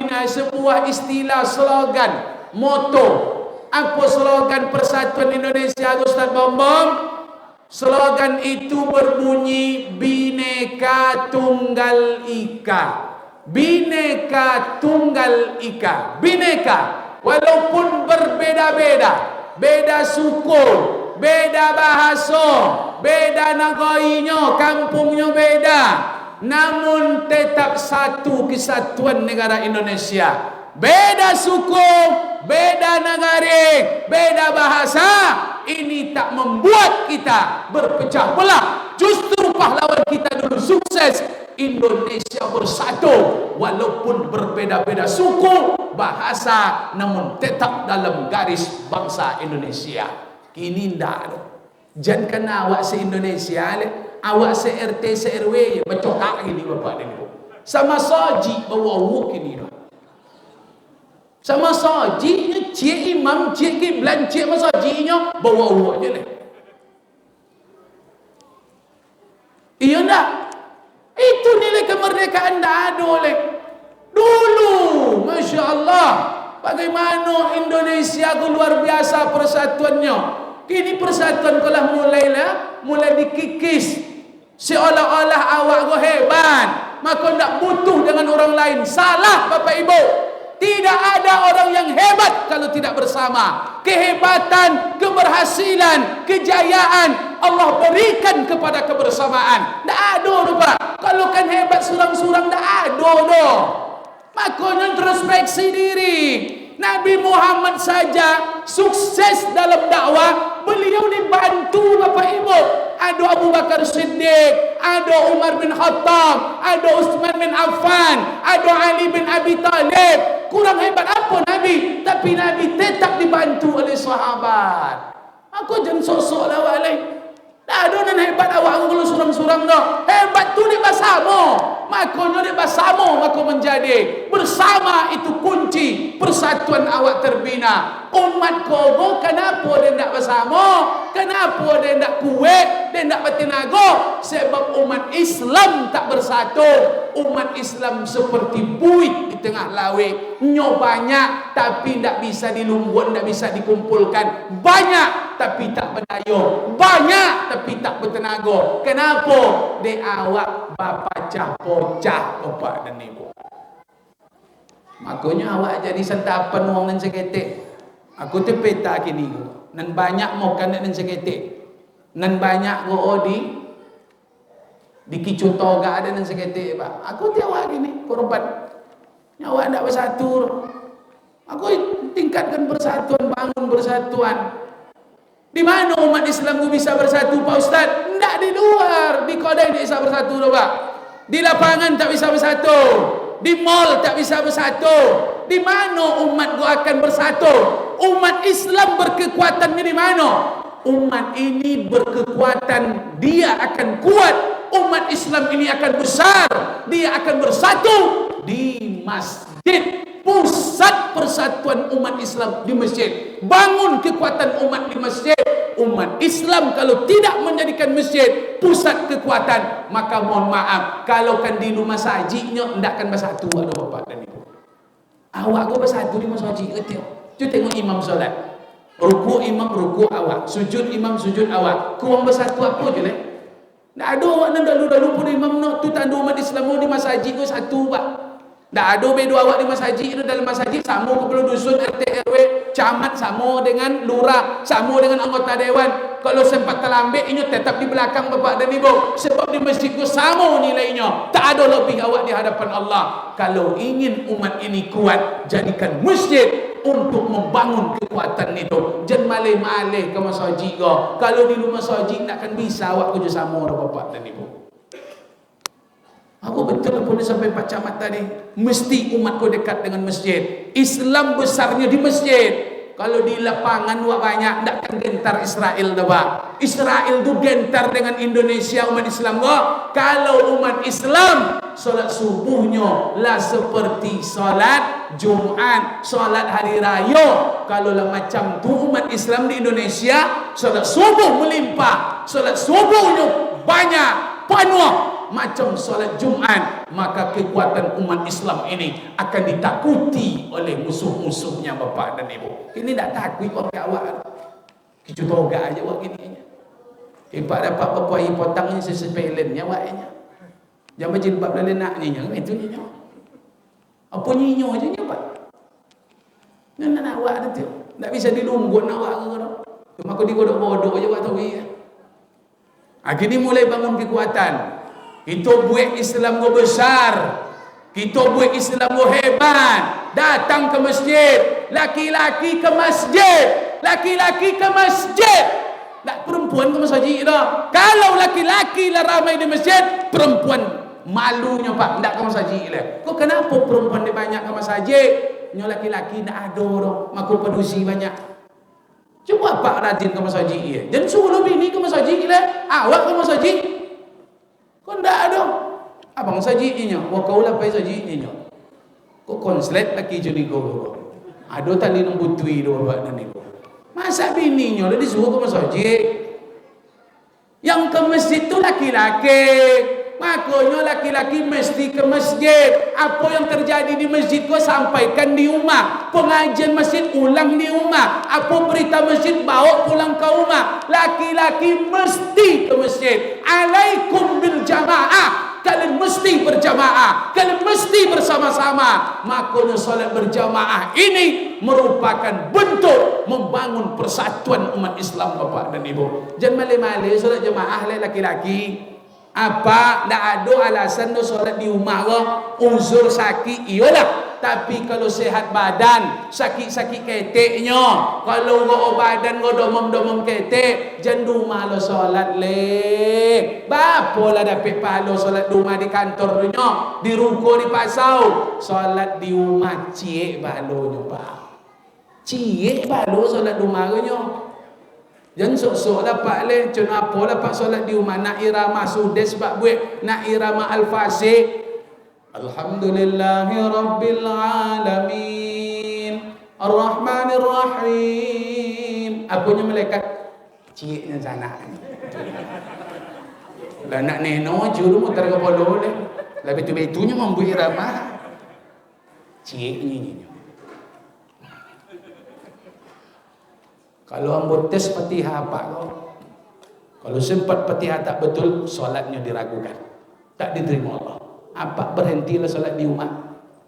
istilah, slogan, moto. Apa slogan Persatuan Indonesia Ustaz Bambang? Slogan itu berbunyi Bhinneka Tunggal Ika. Bhinneka Tunggal Ika. Bhinneka, walaupun berbeda-beda, beda suku, beda bahasa, beda negarinya, kampungnya beda, namun tetap satu kesatuan negara Indonesia. Beda suku, beda negara, beda bahasa, ini tak membuat kita berpecah belah. Justru pahlawan kita dulu sukses. Indonesia bersatu walaupun berbeda-beda suku, bahasa, namun tetap dalam garis bangsa Indonesia. Kini ndak. Jangan kena awak se-Indonesia, awak se-RT, se-RW bercokak ini Bapak dan Ibu. Sama saji bawa wuk ini. Sama sajinya, cik imam, cik kiblan, cik masajinya bawa uak je lah. Iya tak? Itu nilai kemerdekaan tak ada oleh. Dulu, Masya Allah, bagaimana Indonesia itu luar biasa persatuannya. Kini persatuan telah mulai dikikis. Seolah-olah awak itu hebat, maka tak butuh dengan orang lain. Salah Bapak Ibu. Tidak ada orang yang hebat kalau tidak bersama. Kehebatan, keberhasilan, kejayaan Allah berikan kepada kebersamaan. Tak ada Pak. Kalau kan hebat surang-surang tak ada dah. Makanya introspeksi diri. Nabi Muhammad saja sukses dalam dakwah, beliau dibantu Bapak Ibu. Ada Abu Bakar Siddiq, ada Umar bin Khattab, ada Utsman bin Affan, ada Ali bin Abi Talib. Kurang hebat apa Nabi? Tapi Nabi tetap dibantu oleh sahabat. Aku jangan sok-sok lah walaih. Tak ada nan hebat awak kalau surang-surang dah. Hebat tu di bahasamu. Makanya di bahasamu maka menjadi. Bersama itu kunci persatuan awak terbina. Umat kobo kenapa dia tak bersama? Kenapa dia tak kuat? Dia tak bertenaga? Sebab umat Islam tak bersatu. Umat Islam seperti buih di tengah laut. Nyo banyak tapi tak bisa dilunggut, tak bisa dikumpulkan. Banyak tapi tak berdaya. Banyak tapi tak bertenaga. Kenapa? Dia awak bapacah-pocah bapak dan ibu. Makanya awak jadi sentapan wong nan seketik. Aku tu peta kini nan banyak makan nan seketik. Nan banyak go di kicu toga ada nan seketik pak. Aku tu awak gini korban. Nyawa ndak bersatu. Aku tingkatkan persatuan, bangun persatuan. Di mana umat Islam bisa bersatu Pak Ustaz? Tidak di luar, di kodai tak bisa bersatu dah Pak. Di lapangan tak bisa bersatu, di mall tak bisa bersatu. Di mana umat gua akan bersatu? Umat Islam berkekuatannya di mana? Umat ini berkekuatan, dia akan kuat. Umat Islam ini akan besar, dia akan bersatu di masjid. Pusat persatuan umat Islam di masjid. Bangun kekuatan umat di masjid. Umat Islam kalau tidak menjadikan masjid pusat kekuatan, maka mohon maaf, kalau kan di rumah sajiknya tidak akan bersatu ada bapak dan ibu. Awak kau bersatu di masjid ke? Tu tengok imam solat. Ruku imam ruku awak, sujud imam sujud awak. Kau bersatu apa je leh? Tak ada awak nak dalu-dalu pun imam nak tu tandu umat Islam di masjid kau satu pak. Tak ada bedo awak di masjid itu dalam masjid sama kepala dusun RT RW camat sama dengan lurah sama dengan anggota dewan. Kalau sempat terlambat ini tetap di belakang bapak dan ibu sebab di masjid itu sama nilainya. Tak ada lebih awak di hadapan Allah. Kalau ingin umat ini kuat, jadikan masjid untuk membangun kekuatan itu. Jangan malih-malih ke masjid kau. Kalau di rumah masjid tak akan bisa awak kerjasama bapak dan ibu. Aku betul pun sampai Pak Camat tadi. Mesti umat kau dekat dengan masjid. Islam besarnya di masjid. Kalau di lapangan wak banyak, tak akan gentar Israel dah Pak. Israel tu gentar dengan Indonesia umat Islam kau. Kalau umat Islam solat subuhnya lah seperti solat Jumat, solat hari raya. Kalau lah macam tu umat Islam di Indonesia, solat subuh melimpah, solat subuhnya banyak, penuh macam solat Jumat, maka kekuatan umat Islam ini akan ditakuti oleh musuh-musuhnya bapak dan ibu. Ini tak takut orang awak. Kicu toga aja awak gini. Ipak dapat berpuai potangnya sesepelennya awaknya. Jangan jilbab dan lenaknya itu nyo. Apa nyinyo aja nyo pak. Nan awak tu tak bisa dilunggut awak ke. Cuma aku digodok-godok aja awak tahu ya. Kini mulai bangun kekuatan. Kita buat Islam go besar. Kita buat Islam go hebat. Datang ke masjid. Laki-laki ke masjid. Laki-laki ke masjid. Tak perempuan ke masjid dah. Kalau laki-laki lah ramai di masjid, perempuan malunya pak, tak ke masjid lah. Kok kenapa perempuan dia banyak ke masjid? Nyo laki-laki tak ada dah. Maku pedusi banyak. Cuba pak rajin ke masjid ya. Jangan suruh bini ke masjid lah. Awak ke masjid. Kau tak ada. Abang sajidnya, kau lah pergi sajidnya. Kau konslet lagi jadi kau. Ada tali nembutui dua bapak dan ibu. Masa bininya dah disuruh ke masjid. Yang ke masjid tu laki-laki. Makanya laki-laki mesti ke masjid. Apa yang terjadi di masjid kau sampaikan di rumah. Pengajian masjid ulang di rumah. Apa berita masjid bawa pulang ke rumah. Laki-laki mesti ke masjid. Alaikum bil jamaah. Kalian mesti berjamaah. Kalian mesti bersama-sama. Makanya solat berjamaah ini merupakan bentuk membangun persatuan umat Islam bapak dan ibu. Jangan malih-malih solat jamaah laki-laki. Apa? Tak ada alasan tu solat di rumah ke? Uzur sakit, iyalah. Tapi kalau sehat badan, sakit-sakit keteknya, kalau go badan go domom-domom ketek, jangan rumah lo solat le. Bapa lah dapat pahala solat di rumah di kantornya, di ruko di pasau, solat di rumah cie pahalanya pak. Cie pahala solat di rumah nya. Jangan sok-sok dapat le, contoh apa dapat solat di rumah nak irama sudah sebab buat nak irama al-fasih. Alhamdulillahi rabbil alamin Ar-Rahmanir Rahim. Apanya malaikat ciknya sana. Lah nak neno juru mutar kepala le. Lah betul-betulnya membuat irama. Ciknya ni. Kalau ambo tes Fatihah apa kau? Kalau sempat Fatihah tak betul, solatnya diragukan. Tak diterima Allah. Apa berhentilah solat di rumah.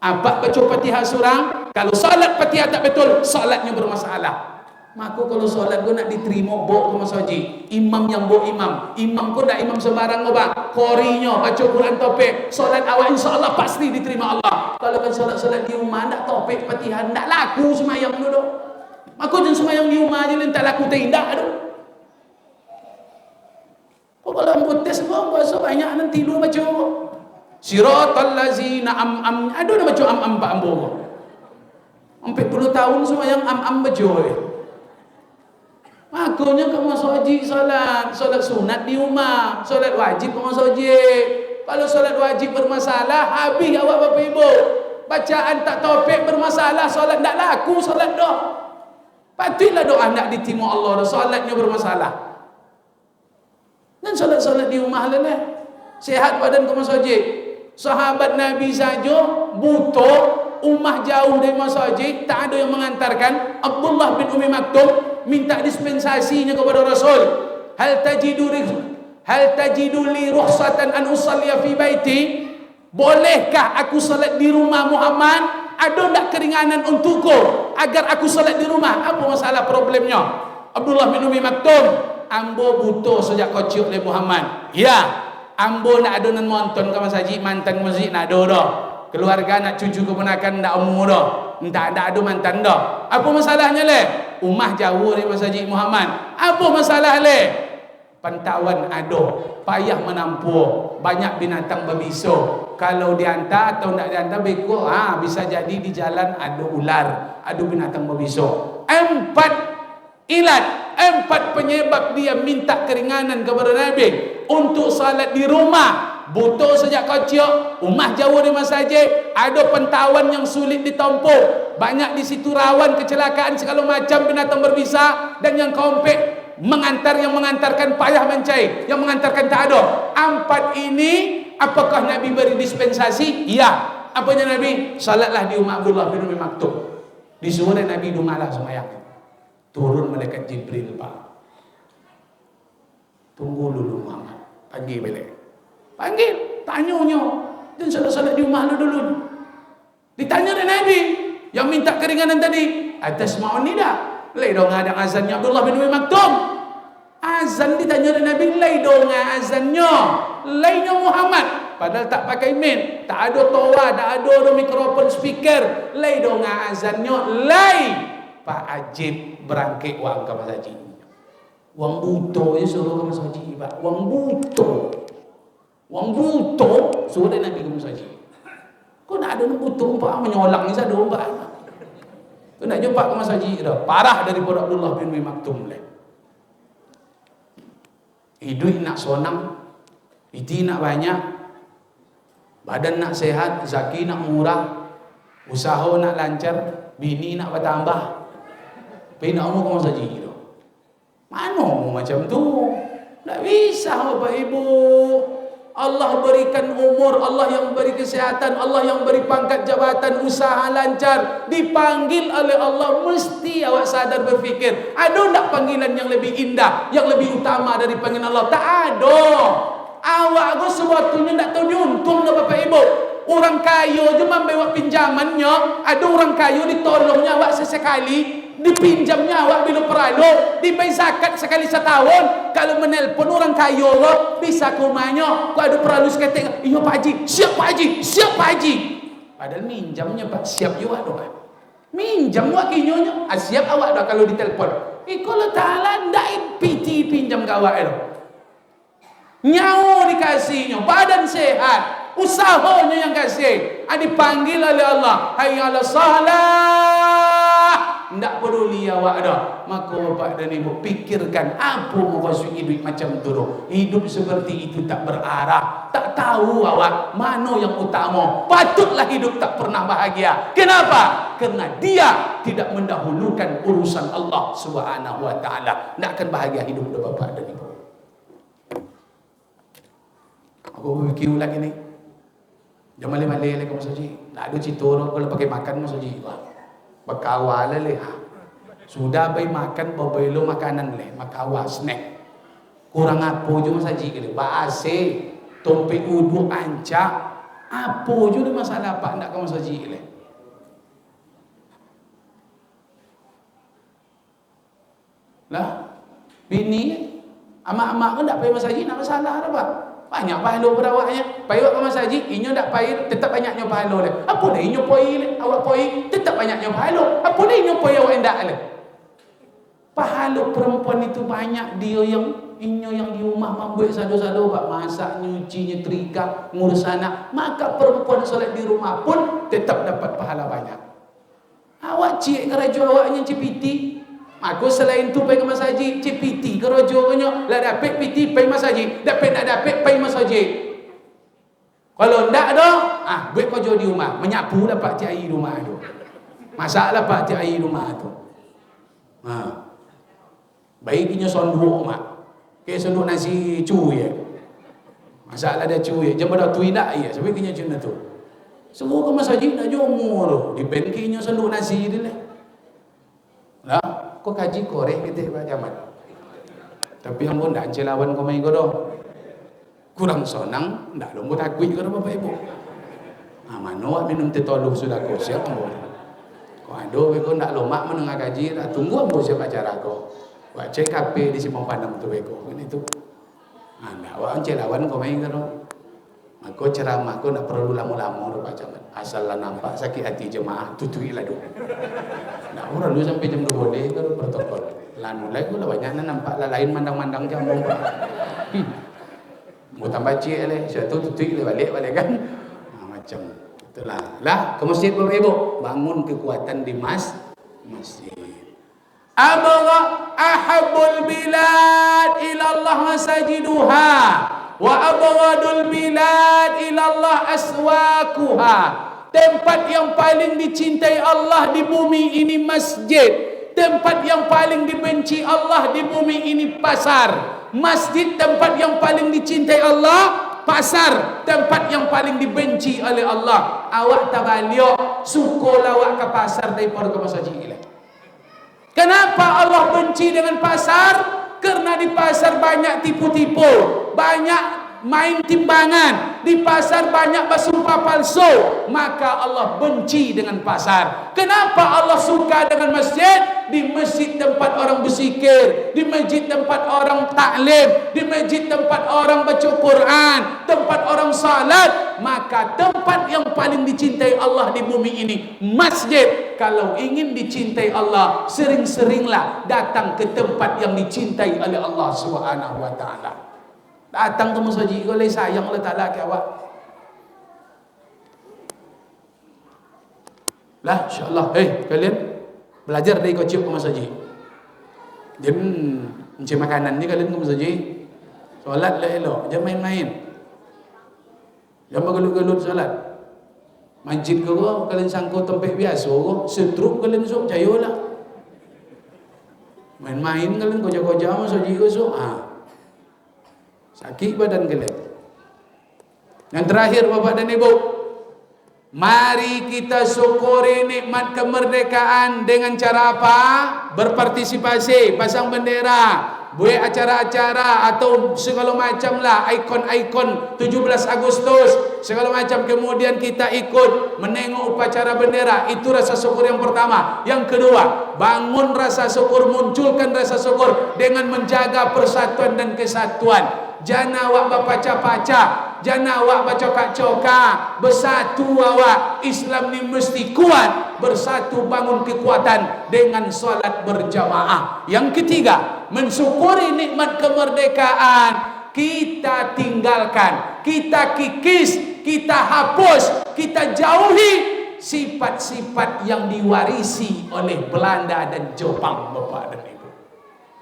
Apa baca Fatihah surang? Kalau solat Fatihah tak betul, solatnya bermasalah. Maka kalau solat kau nak diterima, bawa ke masjid. Imam yang bawa imam. Imam kau tak imam sembarang kau bak. Korinya baca Quran topik. Solat awak insya-Allah pasti diterima Allah. Kalau kan solat-solat di rumah tak topik Fatihah, tak laku semayang dulu. Aku jangan semayang di rumah je, tak laku tindak tu. Kau kalau ambil tes kau, bahasa banyak nanti lu baca. Siratal lazina am-am. Ada nak baca am-am pak ambo kau. 40 tahun semayang am-am baca. Makanya kau masuk haji solat sunat di rumah, solat wajib kau masuk haji. Kalau solat wajib bermasalah, habis awak bapa ibu. Bacaan tak topik bermasalah, solat tak laku, solat dah. Patutlah doa nak diterima Allah, solatnya bermasalah. Dan solat-solat di rumah lah. Sehat badan kau masuk haji. Sahabat Nabi saja buta, umah jauh dari masjid, tak ada yang mengantarkan. Abdullah bin Umi Maktum minta dispensasinya kepada Rasul. Hal tajidu li rukhsatan an usalliya fi baiti? Bolehkah aku salat di rumah Muhammad? Ada tak keringanan untukku agar aku salat di rumah? Apa masalah problemnya? Abdullah bin Umi Maktum, ambo buta sejak kecil oleh Muhammad. Ya, ambo nak ada nan monton ke masjid, mantan masjid nak ada dah. Keluarga nak cucu keponakan nak umur dah. Tak ada mantan dah. Apa masalahnya le? Umah jauh dari masjid Muhammad. Apa masalah le? Pantauan ada, payah menampung, banyak binatang berbisu. Kalau dihantar atau tak dihantar beko, bisa jadi di jalan ada ular, ada binatang berbisu. 4 penyebab dia minta keringanan kepada Nabi untuk salat di rumah. Buta sejak kecil, rumah jauh dari masjid, ada pantauan yang sulit ditempuh, banyak di situ rawan kecelakaan segala macam binatang berbisa, dan yang keempat yang mengantarkan payah mencari, yang mengantarkan tak ada. 4 ini apakah Nabi beri dispensasi? Ya. Apanya Nabi? Salatlah di rumah Abdullah bin Umi Maktum. Disuruh Nabi dumalah semayang. Turun malaikat Jibril pak. Tunggu dulu Muhammad. Panggil balik. Panggil, tanya-nya. Dan salat-salat di rumah dulu. Ditanya oleh Nabi yang minta keringanan tadi, atas ma'un nida. Lay dong ada azannya Abdullah bin Umi Maktum. Azan ditanya oleh Nabi, lay dong azannya. Laynya Muhammad. Padahal tak pakai min, tak ada toa, tak ada mikrofon speaker. Lay dong azannya, lay. Pak Ajib berangkit wang ke masjid. Wang buto je suruh ke masjid, Pak. Wang buto. Wang buto suruh Nabi ke masjid. Kau nak ada buto Pak menyolak ni sadu Pak. Kau nak jumpa ke masjid dah. Parah daripada Abdullah bin Umi Maktum le. Hidup nak sonam, iti nak banyak, badan nak sehat, zaki nak murah, usaha nak lancar, bini nak bertambah. Tapi nak umur ke masjid dah. Mana umur macam tu? Tak bisa Bapak Ibu. Allah berikan umur, Allah yang beri kesehatan, Allah yang beri pangkat jabatan, usaha lancar, dipanggil oleh Allah. Mesti awak sadar berfikir, ada tak panggilan yang lebih indah, yang lebih utama dari panggilan Allah? Tak ada. Awak aku sesuatunya tak tahu diuntung dah Bapak Ibu. Orang kaya je membawa pinjamannya, ada orang kaya ditolongnya awak sesekali, dipinjamnya awak bila perlu, dibayar zakat sekali setahun. Kalau menelpon orang kaya awak, bisa ke rumahnya, kau ada perlu seketik, iya Pak Haji, siap Pak Haji, siap Pak Haji. Padahal minjamnya Pak, siap juga doa. Minjam awak kinyonya, siap awak doa kalau ditelepon. Kalau ta'ala ndak piti pinjam ke awak itu. Nyawa dikasihnya, badan sehat, usahanya yang kasih. Dipanggil oleh Allah, hayya 'alas salah. ndak peduli awak dah. Maka bapak dan ibu fikirkan apa maksud hidup macam tu. Hidup seperti itu tak berarah. Tak tahu awak mana yang utama. Patutlah hidup tak pernah bahagia. Kenapa? Karena dia tidak mendahulukan urusan Allah Subhanahu wa taala. Ndak akan bahagia hidup dah bapak dan ibu. Aku fikir lagi ni. Jangan malih-malih lagi Mas Haji. Tak ada cerita orang kalau pakai makan Mas Haji. Berkawal leh. Sudah bayi makan berbelo makanan leh, makawal snack. Kurang apa je Mas Haji kali. Bahasa tompek uduk ancak. Apa je ada masalah apa nak ke Mas Haji leh. Lah, bini amak-amak kan tak payah Mas Haji nak masalah dah Pak. Banyak pahala pada awaknya. Payah ke Mas Haji, inyo tak payah, tetap banyaknya pahala leh. Apa dah inyo poi leh, awak poi, tetap banyaknya pahala. Apa dah inyo poi awak ndak leh. Pahala perempuan itu banyak, dia yang inyo yang di rumah mambuik sado-sado buat masak, nyuci, nyetrika, ngurus anak. Maka perempuan solat di rumah pun tetap dapat pahala banyak. Awak cik kerja awaknya CPT. Aku selain tu pergi ke Mas Haji, CPT kerajanya lah dapat PT pergi Mas Haji, dapat nak dapat pergi Mas Haji. Kalau ndak dah, buat kerja di rumah, menyapu lah pak cik air rumah tu. Masaklah pak cik air rumah tu. Baiknya sonduk mak. Kayak sonduk nasi cuy ya. Masaklah dia cuy, jangan pada tui dak ya, sebaiknya macam tu. Semua ke Mas Haji nak jomor tu, di bengkinya sonduk nasi dia lah. Lah kau kaji korek gitu Pak Jamat. Tapi yang pun dah celawan kau main kau dah. Kurang sonang, dah lombo takut kau Bapak Ibu. Mana awak minum teh toluh sudah kau siap kau. Kau ada kau nak lomak menengah kaji, tak tunggu ambo siap acara kau. Wak cek kape di Simpang Padang tu beko. Kan itu. Anda awak celawan kau main kau dah. Maka ceramah kau nak perlu lama-lama Pak Jamat. Asal lah nampak sakit hati jemaah tutuilah dulu. Nak orang dulu sampai jam 2 boleh ke protokol. Lah mulai kau lah banyaknya nampak lah lain mandang-mandang jamu. Mau tambah cik leh, satu tutui le balik kan. Macam itulah. Lah ke masjid Bapak Ibu, bangun kekuatan di masjid. Abgha ahabbul bilad ila Allah masajiduha wa abghadul bilad ila Allah aswaquha. Tempat yang paling dicintai Allah di bumi ini masjid. Tempat yang paling dibenci Allah di bumi ini pasar. Masjid tempat yang paling dicintai Allah, pasar tempat yang paling dibenci oleh Allah. Awak tabaliok suka lawak ke pasar daripada ke masjid ini. Kenapa Allah benci dengan pasar? Karena di pasar banyak tipu-tipu, banyak main timbangan, di pasar banyak bersumpah palsu, maka Allah benci dengan pasar. Kenapa Allah suka dengan masjid? Di masjid tempat orang berzikir, di masjid tempat orang taklim, di masjid tempat orang baca Quran, tempat orang salat. Maka tempat yang paling dicintai Allah di bumi ini masjid. Kalau ingin dicintai Allah, sering-seringlah datang ke tempat yang dicintai oleh Allah Subhanahu wa taala. Datang ke masjid kau leh sayang Allah Taala ke awak. Lah insya-Allah kalian belajar dari kau cium ke masjid. Jangan mencari makanan ni kalian ke masjid. Solat lah elok, jangan main-main. Jangan bergelut-gelut solat. Masjid kau kalian sangkut tempat biasa kau, setruk kalian sok cayolah. Main-main kalian koja-koja masjid kau sok. Sakit badan kalian. Yang terakhir Bapak dan Ibu, mari kita syukuri nikmat kemerdekaan dengan cara apa? Berpartisipasi, pasang bendera, buat acara-acara atau segala macam lah, ikon-ikon 17 Agustus segala macam. Kemudian kita ikut menengok upacara bendera. Itu rasa syukur yang pertama. Yang kedua, bangun rasa syukur, munculkan rasa syukur dengan menjaga persatuan dan kesatuan. Jangan awak berpaca-paca, jangan awak bercokak-cokak. Bersatu awak. Islam ni mesti kuat. Bersatu bangun kekuatan dengan solat berjamaah. Yang ketiga, mensyukuri nikmat kemerdekaan. Kita tinggalkan, kita kikis, kita hapus, kita jauhi sifat-sifat yang diwarisi oleh Belanda dan Jepang, Bapak dan Ibu.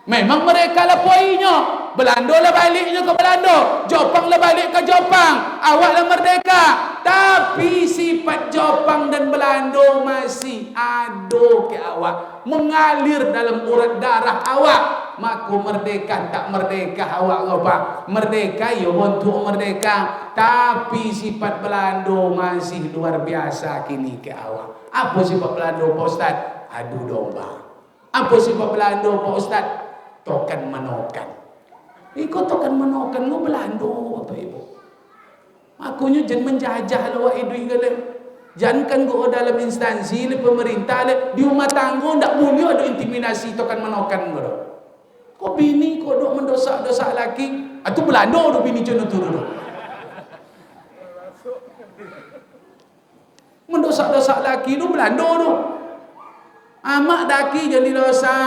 Memang mereka lah poinnya. Belanda lah baliknya ke Belanda, Jepang lah balik ke Jepang. Awak lah merdeka. Tapi sifat Jepang dan Belanda masih ada ke awak, mengalir dalam urat darah awak. Maka merdeka tak merdeka awak apa? Merdeka ya untuk merdeka, tapi sifat Belanda masih luar biasa kini ke awak. Apa sifat Belanda Pak Ustaz? Adu domba. Apa sifat Belanda Pak Ustaz? Tokan menokan. Ikut tokan menokan lu Belanda Bapak Ibu. Akunya jangan menjajah lah wak idui kali. Jangan kan go dalam instansi le pemerintah le di rumah tangga ndak boleh ada intimidasi tokan menokan ngono. Kok bini kok dok mendosak-dosak laki? Atu Belanda do bini jono turu do. Mendosak-dosak laki do Belanda do. Amak daki jadi dosa,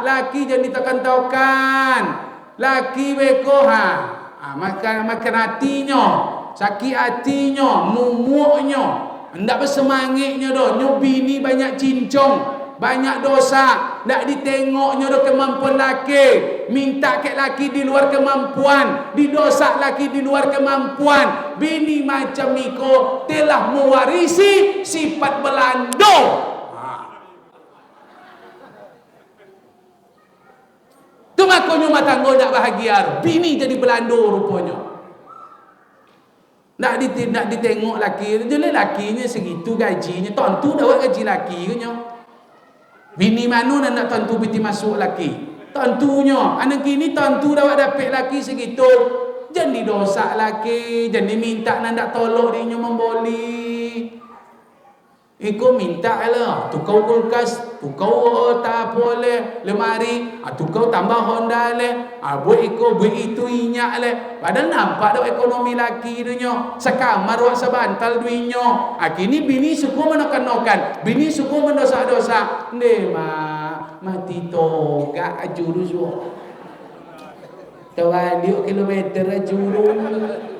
laki jadi tekan tokan, laki weko makan hatinya, sakit hatinya, mumuknya, hendak bersemangitnya doh, nyobini banyak cincong, banyak dosa, ndak ditengoknya doh kemampuan laki, minta ke laki di luar kemampuan, didosak laki di luar kemampuan, bini macam Miko telah mewarisi sifat Belanda. Tu makanya rumah tangga tak bahagia. Bini jadi Belanda rupanya. Nak ditengok laki. Jadi lakinya segitu gajinya. Tentu dapat gaji laki nya. Bini mana nak tentu biti masuk laki. Tentunya. Anak kini tentu dapat dapat laki segitu. Jangan didosak laki. Jangan diminta nak tolong dia memboli. Iko minta lah, tukau kulkas, tukau tak boleh lemari, tukau tambah Honda le, buat iko buat itu inyak le. Padahal nampak dah ekonomi laki dunia, sekamar wak sebantal duinyo. Kini bini suku menokan-nokan, bini suku mendosa-dosa. Mati toga jurus wak. Tawali kilometer jurus.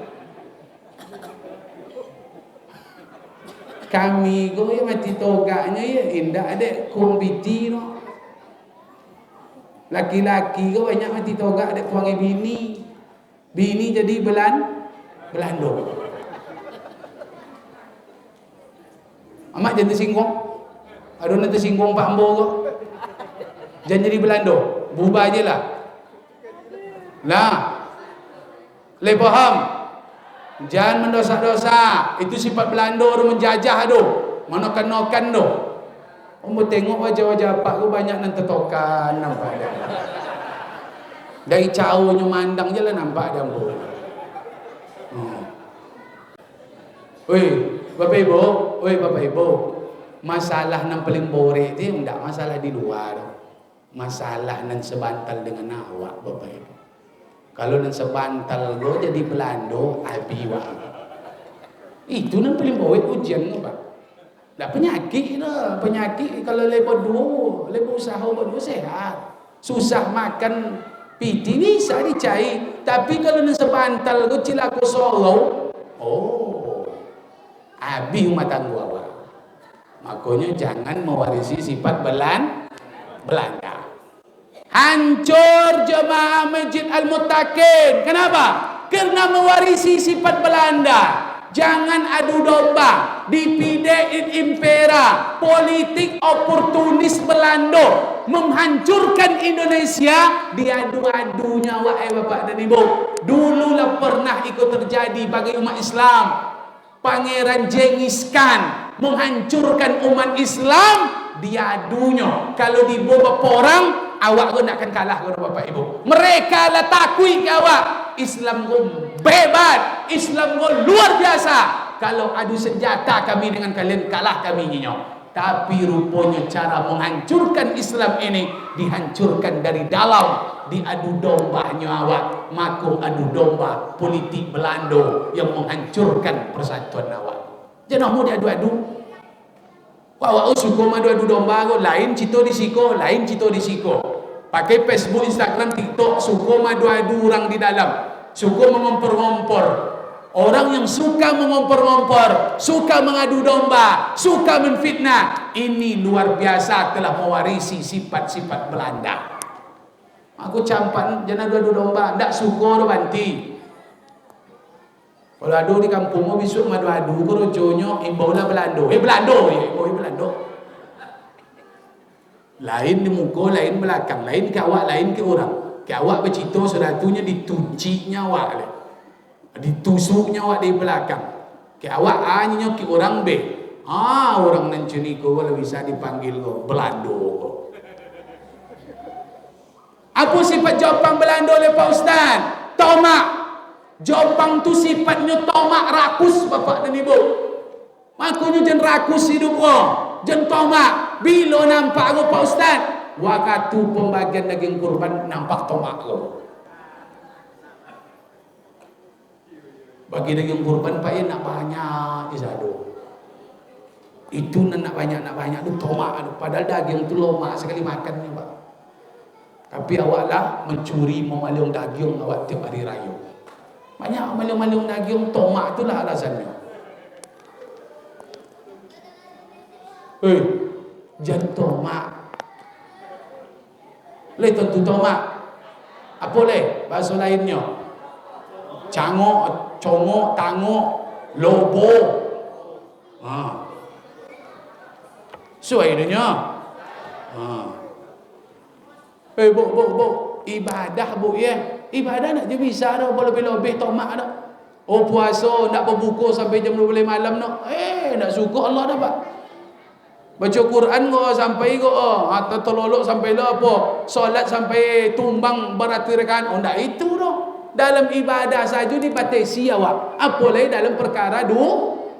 Kami go ya mati toganya ya indah ada kumbiti no. Laki-laki go banyak mati toga ada tuangi bini. Bini jadi Belanda. Amak jangan tersinggung. Aduh nanti tersinggung Pak Ambo go. Jangan jadi Belanda. Berubah aje lah. Lah. Le paham? Jangan mendosa-dosa. Itu sifat Belanda tu menjajah tu. Menokan-nokan tu. Kamu tengok wajah-wajah Pak tu banyak nan tertokan nampak dia. Dari caunya mandang je lah nampak dia. Oi, Bapak Ibu. Masalah nan paling borek tu enggak masalah di luar. Masalah nan sebantal dengan awak Bapak Ibu. Kalau nan sebantal lo jadi Belanda, abiwa. Itu nan paling bawah ujian Pak. Dah penyakit dah, penyakit kalau lebar dua, lebar usaha berdua sehat. Susah makan piti bisa dicai, tapi kalau nan sebantal lo cilaka sorau, abi rumah tangga awak. Makanya jangan mewarisi sifat Belanda. Hancur jemaah Masjid Al-Muttaqin. Kenapa? Karena mewarisi sifat Belanda. Jangan adu domba, divide et impera, politik oportunis Belanda menghancurkan Indonesia. Diadu-adunya wahai Bapak dan Ibu. Dululah pernah ikut terjadi bagi umat Islam. Pangeran Genghis Khan menghancurkan umat Islam. Diadunya. Kalau dibawa orang, awak pun akan kalah kepada Bapak Ibu. Mereka lah takui ke awak. Islam go bebat, Islam go luar biasa. Kalau adu senjata kami dengan kalian, kalah kami nyinyo. Tapi rupanya cara menghancurkan Islam ini dihancurkan dari dalam. Diadu dombanya awak. Maka adu domba politik Belanda yang menghancurkan persatuan awak. Jangan mau diadu-adu. Awak suka adu-adu domba go, lain cito disiko, lain cito disiko. Pakai Facebook, Instagram, TikTok, suka adu-adu orang di dalam. Suka mengompor-ngompor. Orang yang suka mengompor-ngompor, suka mengadu domba, suka menfitnah, ini luar biasa telah mewarisi sifat-sifat Belanda. Aku campan jangan adu domba, ndak suka do banti. Kalau adu di kampung besok madu-adu ko rojonyo imbaulah Belanda. Belanda ya, Belanda. Lain di muka, lain belakang, lain ke awak, lain ke orang. Ke awak bercita sedatunya dituci nyawa le. Ditusuk nyawa di belakang. Ke awak hanya ke orang B. Orang nan cuni ko kalau bisa dipanggil ko Belanda ko. Apa sifat Jepang Belanda oleh Pak Ustaz? Tomak. Jepang tu sifatnya tomak, rakus bapak dan ibu. Makanya jangan rakus hidup ko. Jangan tomak. Bila nampak ko Pak Ustaz, waktu pembagian daging kurban nampak tomak ko. Bagi daging kurban Pak nak banyak isado. Itu nak banyak tu tomak. Padahal daging tu lomak sekali makannya Pak. Tapi awaklah mencuri memalung daging awak tiap hari raya. Banyak malung-malung daging, tomak itulah alasannya. Jangan tomak. Le tentu tomak. Apa le bahasa lainnya? Cangok, congok, tangok, lobo. Suainya. Bu, ibadah bu ya. Ibadah nak je bisa dah, lebih-lebih tomak dah. Puasa nak berbuka sampai jam 12 malam nak. Nak suka Allah dah Pak. Baca Quran kau sampai kau atau terlolok sampai lah apa? Solat sampai tumbang beratus rakaat. Ndak itu dah. Dalam ibadah saja dibatasi awak. Apa lagi dalam perkara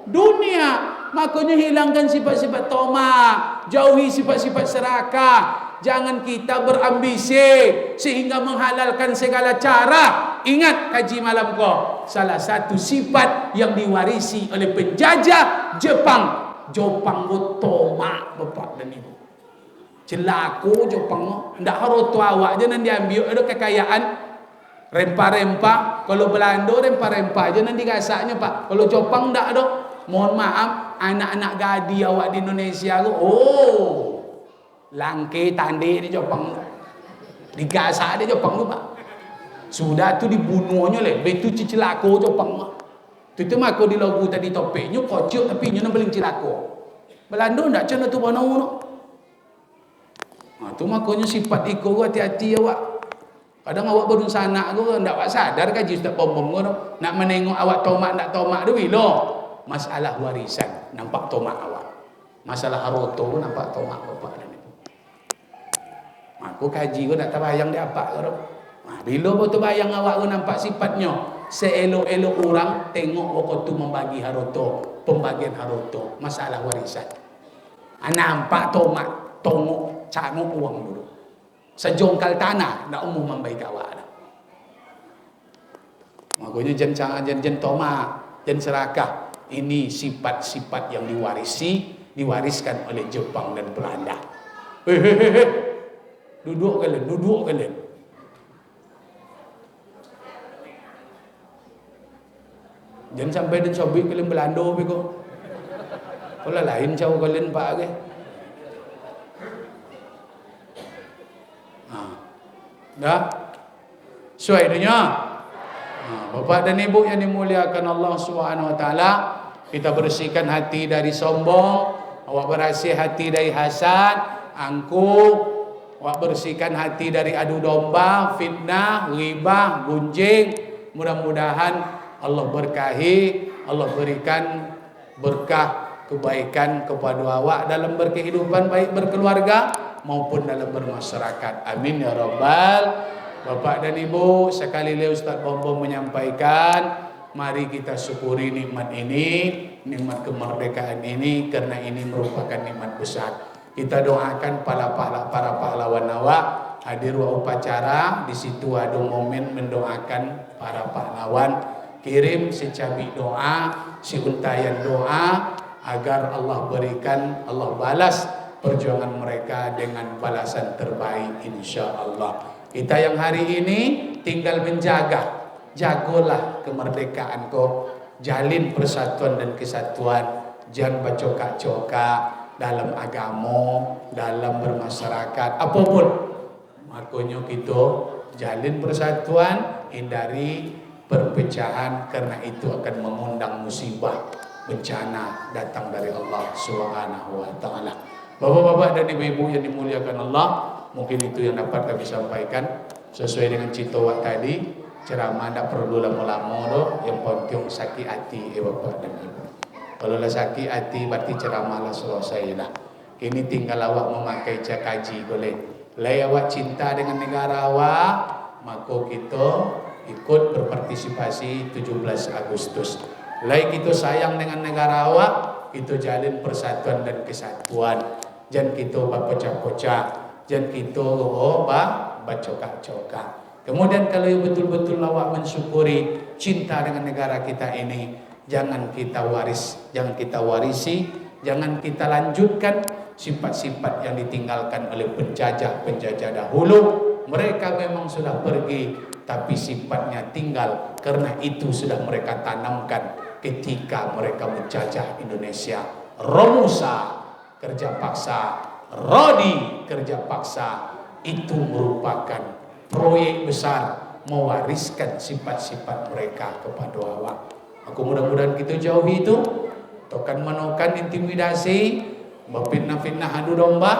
dunia. Makanya hilangkan sifat-sifat tomak, jauhi sifat-sifat serakah. Jangan kita berambisi sehingga menghalalkan segala cara. Ingat kaji malam kau, salah satu sifat yang diwarisi oleh penjajah Jepang. Jepang itu tomak bapak dan ibu. Celako Jepang, ndak harus tu awak je nanti diambil ada kekayaan. Rempah-rempah, kalau Belanda rempah-rempah je nanti gasaknya Pak. Kalau Jepang ndak ada. Mohon maaf, anak-anak gadi awak di Indonesia tu, langke tandai di Jepang, digasak di Jepang tu Pak. Sudah tu dibunuhnya le, betu cilako Jepang. Tu mako di lagu tadi topiknya kocok tapi nya paling cilako. Belanda ndak cana tu bono no. Tu makonya sifat iko hati-hati awak. Kadang awak baru sanak tu ndak awak sadar kaji Ustaz Bom tu nak menengok awak tomak ndak tomak tu bila. Masalah warisan nampak tomak awak. Masalah haroto nampak tomak bapak dan ibu. Aku kaji ko nak terbayang dia apa ko. Bila betul bayang awak ko nampak sifatnya seelok-elok orang tengok waktu tu membagi haroto, pembagian haroto, masalah warisan. Nampak tomak, tongok, cangok uang dulu. Sejongkal tanah nak umum membaik awak dah. Makanya jangan tomak, jangan serakah. Ini sifat-sifat yang diwariskan oleh Jepang dan Belanda. Duduk kalian. Jangan sampai dan sobik kalian Belanda bego. Kalau lain jauh kalian Pak ke. Dah. Suainya. Bapak dan Ibu yang dimuliakan Allah Subhanahu wa taala, kita bersihkan hati dari sombong, awak bersih hati dari hasad, angkuh, awak bersihkan hati dari adu domba, fitnah, ghibah, gunjing. Mudah-mudahan Allah berkahi, Allah berikan berkah kebaikan kepada awak dalam berkehidupan baik berkeluarga maupun dalam bermasyarakat. Amin ya rabbal. Bapak dan Ibu, sekali lagi Ustaz Bom menyampaikan, mari kita syukuri nikmat ini, nikmat kemerdekaan ini, karena ini merupakan nikmat besar. Kita doakan para pahlawan awak hadir wa upacara, di situ ada momen mendoakan para pahlawan. Kirim secabik doa, seuntayan doa agar Allah berikan, Allah balas perjuangan mereka dengan balasan terbaik insya-Allah. Kita yang hari ini tinggal menjaga, jagalah kemerdekaan kau, jalin persatuan dan kesatuan, jangan bacokak-cokak dalam agama, dalam bermasyarakat, apapun. Makanya kita jalin persatuan, hindari perpecahan, karena itu akan mengundang musibah, bencana datang dari Allah Subhanahu wa taala. Bapak-bapak dan ibu-ibu yang dimuliakan Allah, mungkin itu yang dapat kami sampaikan sesuai dengan citowak tadi. Ceramah tidak perlu lama-lama doh, yang penting sakit hati bapak dan ibu. Kalau lah sakit hati berarti ceramahlah selesai lah. Ini tinggal awak memakai cakaji boleh. Lai awak cinta dengan negara awak, maka kita ikut berpartisipasi 17 Agustus. Lai kita sayang dengan negara awak, kita jalin persatuan dan kesatuan. Jangan kita berpecah-pecah, jangan kita bacokak-cokak. Kemudian kalau betul-betul awak mensyukuri cinta dengan negara kita ini, jangan kita warisi, jangan kita lanjutkan sifat-sifat yang ditinggalkan oleh penjajah dahulu. Mereka memang sudah pergi, tapi sifatnya tinggal, karena itu sudah mereka tanamkan ketika mereka menjajah Indonesia. Romusa, kerja paksa, Rodi, kerja paksa, itu merupakan proyek besar mewariskan sifat-sifat mereka kepada awak. Aku mudah-mudahan kita jauhi itu, tokan menokan intimidasi, memfitnah-fitnah adu domba,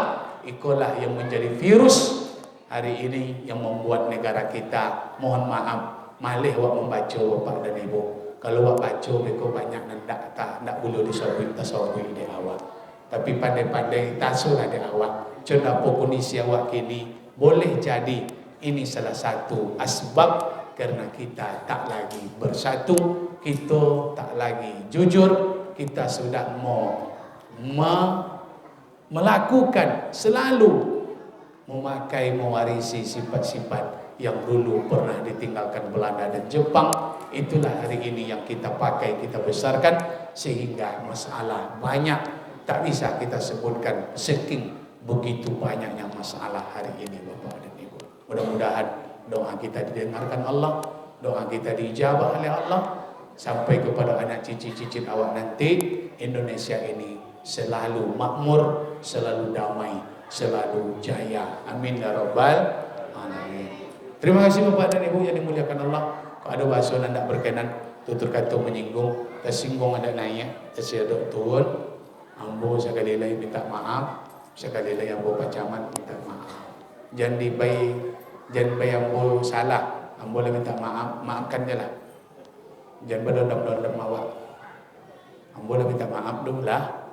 itulah yang menjadi virus hari ini yang membuat negara kita, mohon maaf, malih awak membaca bapak dan ibu. Kalau awak baca beko banyak nandak boleh disabui di awak. Tapi pandai-pandai tasulah di awak. Cendapo kondisi awak kini boleh jadi ini salah satu asbab karena kita tak lagi bersatu, kita tak lagi jujur, kita sudah mau melakukan selalu mewarisi sifat-sifat yang dulu pernah ditinggalkan Belanda dan Jepang. Itulah hari ini yang kita pakai, kita besarkan, sehingga masalah banyak tak bisa kita sebutkan, saking begitu banyaknya masalah hari ini Bapak dan Ibu. Mudah-mudahan doa kita didengarkan Allah, doa kita diijabah oleh Allah, sampai kepada anak cicit-cicit awak nanti. Indonesia ini selalu makmur, selalu damai, selalu jaya. Amin ya rabbal alamin. Terima kasih Bapak dan Ibu yang dimuliakan Allah. Kalau ada bahasa yang tidak berkenan, tutur kata menyinggung, tersinggung ada naik, tersedok turun, ambo sekali lagi minta maaf, sekali lagi ambo pacaman minta maaf. Jangan bayi ambo salah, ambo lah minta maaf, maafkan je lah. Jangan berdendam-dendam awak. Ambo lah minta maaf dulu lah.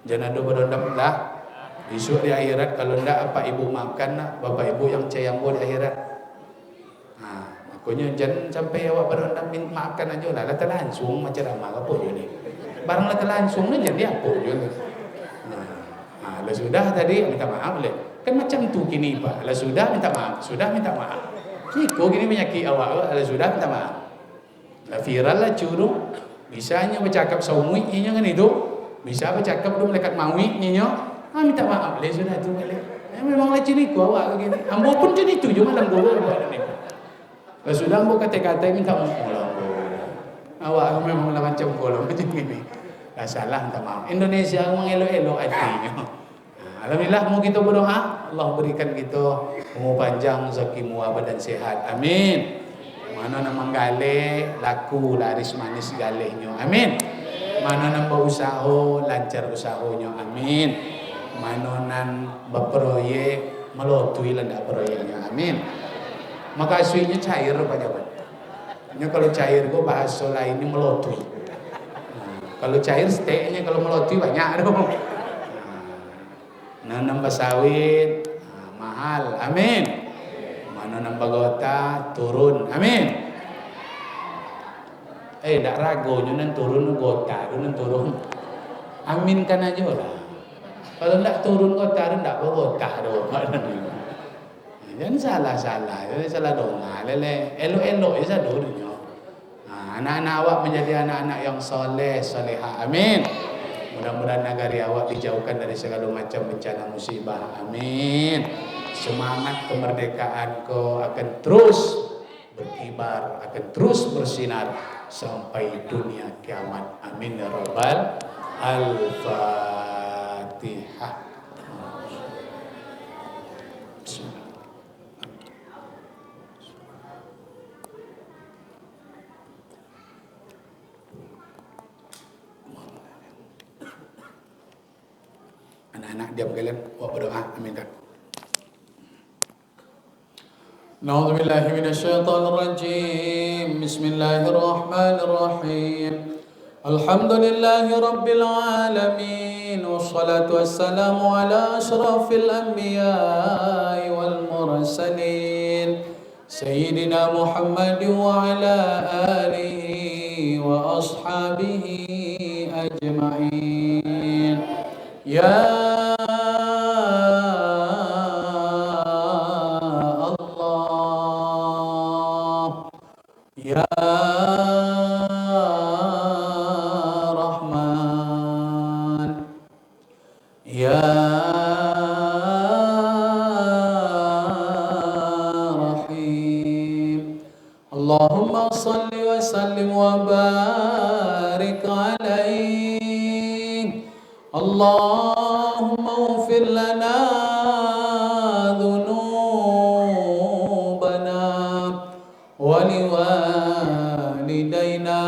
Jangan ada berdendam lah. Besok di akhirat kalau tidak apa ibu maafkan lah, bapak ibu yang caya ambo di akhirat. Makanya jangan sampai awak berdendam maafkan aja lah. Lata langsung macam ramah apa je ni. Barang lata langsung ni jadi apa je ni. Lah sudah tadi minta maaf boleh. Kan macam tu kini Pak. Lah sudah minta maaf, sudah minta maaf. Kiko kini menyakiti awak, lah sudah minta maaf. Lah viral lah curu. Bisanya bercakap saumui nya kan itu. Bisa bercakap tu melekat maui nya. Minta maaf lah sudah tu balik. Memanglah ciniku awak begini. Ambo pun jadi tu je malam gua buat ni. Lah sudah ambo kata-kata minta maaf lah. Awak memanglah macam golong macam ni. Lah salah minta maaf. Indonesia memang elok-elok hatinya. Alhamdulillah, mau kita berdoa, Allah berikan kita umur panjang, rezeki muabad dan sehat. Amin. Mana nama gale laku laris manis galehnya. Amin. Mana nama usaha lancar usahanya. Amin. Mana nan berproyek melotui landak proyeknya. Amin. Maka aslinya cair apa jawaban? Ini kalau cair gua bahasa lainnya melotui. Kalau cair steknya, kalau melotui banyak dong. Nanam sawit mahal, amin. Menanam gota turun, amin. Tak ragu nyonan turun gota, nyonan turun. Aminkan aja lah. Kalau tak turun gota, tak gota doh. Jangan salah-salah, jangan salah donga. Lele, elok-elok je sadu dunia. Anak-anak awak menjadi anak-anak yang soleh, soleha, amin. Mudah-mudahan negara awak dijauhkan dari segala macam bencana musibah. Amin. Semangat kemerdekaan kau akan terus berkibar, akan terus bersinar sampai dunia kiamat. Amin ya rabbal. Al-Fatihah. Anak-anak diam kalian, buat berdoa. Amin. Na'udzu billahi minasyaitonir rajim. Bismillahirrahmanirrahim. Alhamdulillahi rabbil alamin, wassalatu wassalamu ala asyrafil anbiya'i wal mursalin, sayyidina Muhammad wa ala alihi wa ashabihi ajma'in. Ya Allah, Ya Rahman, Ya Rahim. Allahumma salli wa sallim wa barik alaihi. Allahumma ighfir lana dhunubana wa liwalidayna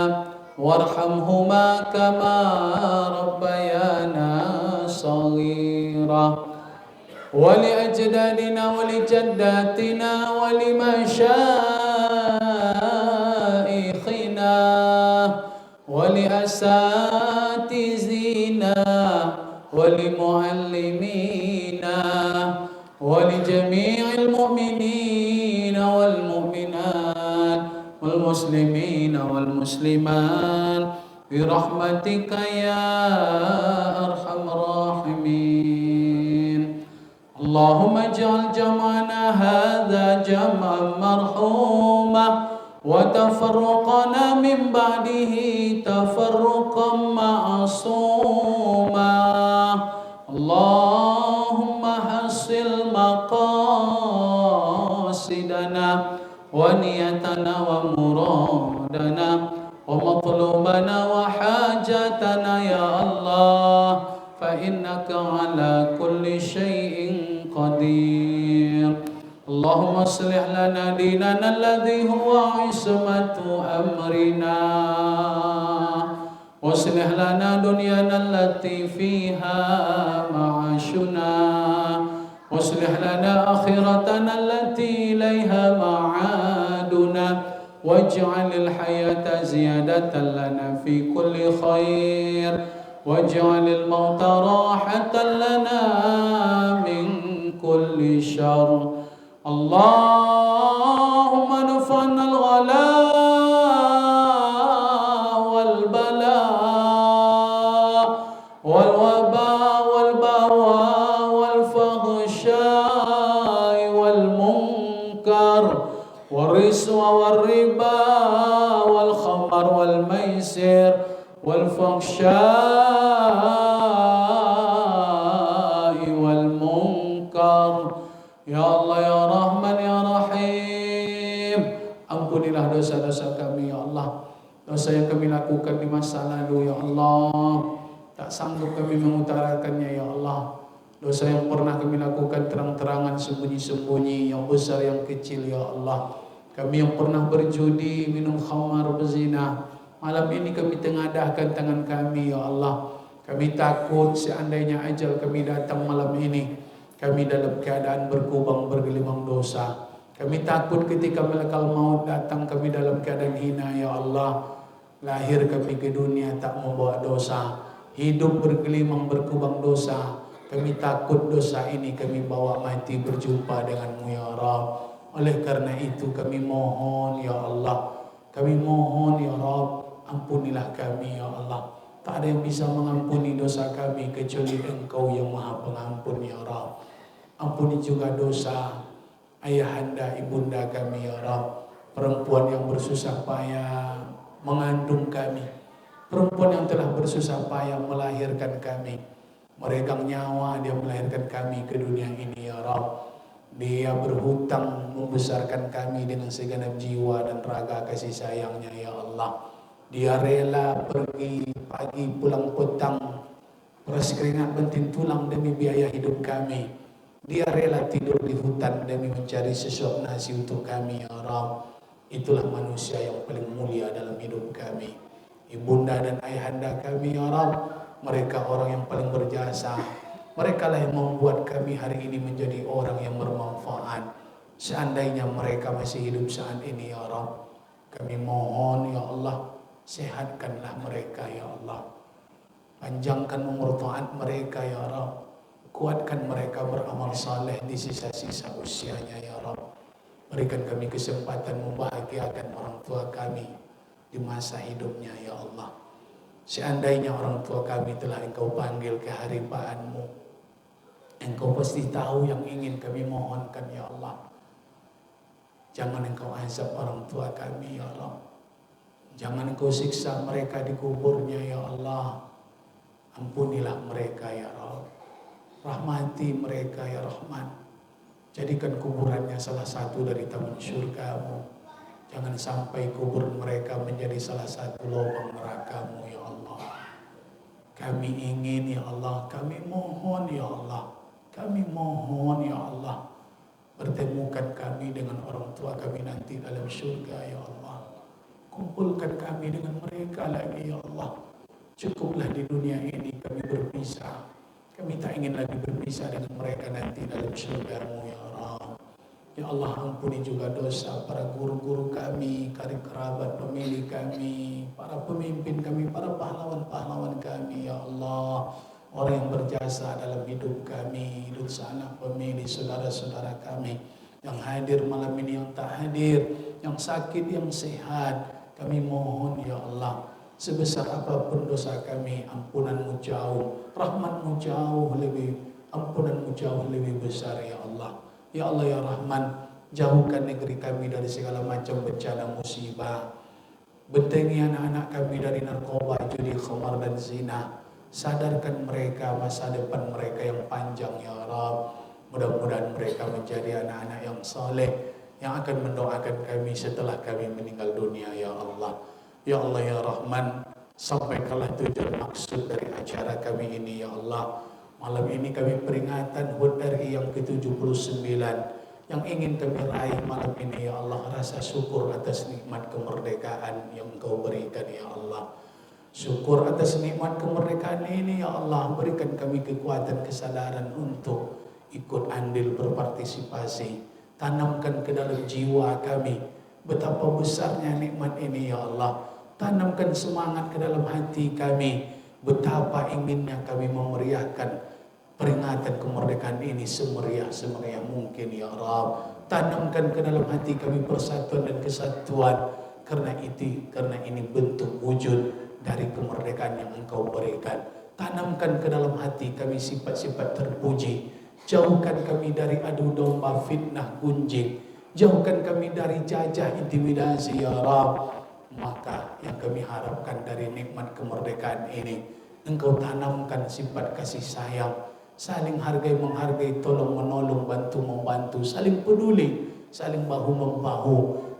warhamhuma kama rabbayana saghira wa li ajdadina wa li jaddatina wa li masyaikhina wa li asatizina wa li muallimina wa li jami'il mu'minina wal mu'minat wal muslimina wal muslimat bi rahmatika ya arhamar rahimin. Allahumma ij'al jam'ana hadza jam'an marhuma wa tafarruqana min ba'dihi tafarruqan ma'suma. Allahumma hasil maqasidana wa niyatana wa muradana wa matlubana wa hajatana ya Allah, fa innaka ala kulli syai'in qadir. Allahumma aslih lana dinana alladhi huwa ismatu amrina wa aslih lana dunyana allati fiha ma'ashuna wa aslih lana akhiratana allati ilaiha ma'aduna waj'alil hayata ziyadatan lana fi kulli khair waj'alil mauta rahatan lana min kulli syarr. Allahumma nafa'na al-ghala wal bala wal waba wal bawa wal faghsha wal munkar wal riswa wal riba wal khamar wal maisir wal faghsha wal munkar. Ya Allah, ya Rahman, ya Rahim, ampunilah dosa-dosa kami ya Allah. Dosa yang kami lakukan di masa lalu ya Allah, tak sanggup kami mengutarakannya ya Allah. Dosa yang pernah kami lakukan terang-terangan, sembunyi-sembunyi, yang besar yang kecil ya Allah. Kami yang pernah berjudi, minum khamar, berzina, malam ini kami tengadahkan tangan kami ya Allah. Kami takut seandainya ajal kami datang malam ini, kami dalam keadaan berkubang bergelimang dosa. Kami takut ketika malaikat maut datang, kami dalam keadaan hina ya Allah. Lahir kami ke dunia tak membawa dosa, hidup bergelimang berkubang dosa. Kami takut dosa ini kami bawa mati berjumpa denganmu ya Rabb. Oleh karena itu kami mohon ya Allah, kami mohon ya Rabb, ampunilah kami ya Allah. Tak ada yang bisa mengampuni dosa kami kecuali Engkau yang Maha Pengampun ya Rabb. Ampuni juga dosa ayahanda ibunda kami ya Rabb, perempuan yang bersusah payah mengandung kami, perempuan yang telah bersusah payah melahirkan kami, meregang nyawa dia melahirkan kami ke dunia ini ya Rabb. Dia berhutang membesarkan kami dengan segenap jiwa dan raga kasih sayangnya ya Allah. Dia rela pergi pagi pulang petang, peras keringat bentin tulang demi biaya hidup kami. Dia rela tidur di hutan demi mencari sesuap nasi untuk kami ya Rabb. Itulah manusia yang paling mulia dalam hidup kami. Ibunda dan ayahanda kami ya Rabb, mereka orang yang paling berjasa. Mereka lah yang membuat kami hari ini menjadi orang yang bermanfaat. Seandainya mereka masih hidup saat ini ya Rabb, kami mohon ya Allah, sehatkanlah mereka ya Allah. Panjangkan umur taat mereka ya Rabb. Kuatkan mereka beramal saleh di sisa-sisa usianya ya Rabb. Berikan kami kesempatan membahagiakan orang tua kami di masa hidupnya ya Allah. Seandainya orang tua kami telah Engkau panggil ke haribaanmu, Engkau pasti tahu yang ingin kami mohonkan ya Allah. Jangan Engkau azab orang tua kami ya Allah. Jangan Engkau siksa mereka di kuburnya ya Allah. Ampunilah mereka ya Rabb. Rahmati mereka ya Rahman. Jadikan kuburannya salah satu dari taman syurga-Mu. Jangan sampai kubur mereka menjadi salah satu lubang neraka-Mu ya Allah. Kami ingin ya Allah, kami mohon ya Allah, kami mohon ya Allah, pertemukan kami dengan orang tua kami nanti dalam syurga ya Allah. Kumpulkan kami dengan mereka lagi ya Allah. Cukuplah di dunia ini kami berpisah. Kami tak ingin lagi berpisah dengan mereka nanti dalam syurga-Mu ya Rabb. Ya Allah, ampuni juga dosa para guru-guru kami, karib kerabat pemilih kami, para pemimpin kami, para pahlawan-pahlawan kami ya Allah. Orang yang berjasa dalam hidup kami, hidup sanak pemilih, saudara-saudara kami yang hadir malam ini, yang tak hadir, yang sakit, yang sehat. Kami mohon ya Allah, sebesar apapun dosa kami, ampunan-Mu jauh, rahmat-Mu jauh lebih, ampunan-Mu jauh lebih besar ya Allah. Ya Allah ya Rahman, jauhkan negeri kami dari segala macam bencana musibah. Bentengi anak-anak kami dari narkoba, judi, khamar dan zina. Sadarkan mereka masa depan mereka yang panjang ya Rabb. Mudah-mudahan mereka menjadi anak-anak yang saleh, yang akan mendoakan kami setelah kami meninggal dunia ya Allah. Ya Allah ya Rahman, sampaikanlah tujuan maksud dari acara kami ini ya Allah. Malam ini kami peringatan HUT RI yang ke-79 yang ingin kami raih malam ini ya Allah. Rasa syukur atas nikmat kemerdekaan yang Engkau berikan ya Allah. Syukur atas nikmat kemerdekaan ini ya Allah. Berikan kami kekuatan kesadaran untuk ikut andil berpartisipasi. Tanamkan ke dalam jiwa kami betapa besarnya nikmat ini ya Allah. Tanamkan semangat ke dalam hati kami. Betapa inginnya kami memeriahkan peringatan kemerdekaan ini semeriah-semeriah mungkin ya Rabb. Tanamkan ke dalam hati kami persatuan dan kesatuan. Karena ini bentuk wujud dari kemerdekaan yang Engkau berikan. Tanamkan ke dalam hati kami sifat-sifat terpuji. Jauhkan kami dari adu domba, fitnah, gunjing. Jauhkan kami dari jajah, intimidasi ya Rabb. Maka yang kami harapkan dari nikmat kemerdekaan ini, Engkau tanamkan sifat kasih sayang, saling hargai menghargai, tolong menolong, bantu membantu, saling peduli, saling bahu membahu.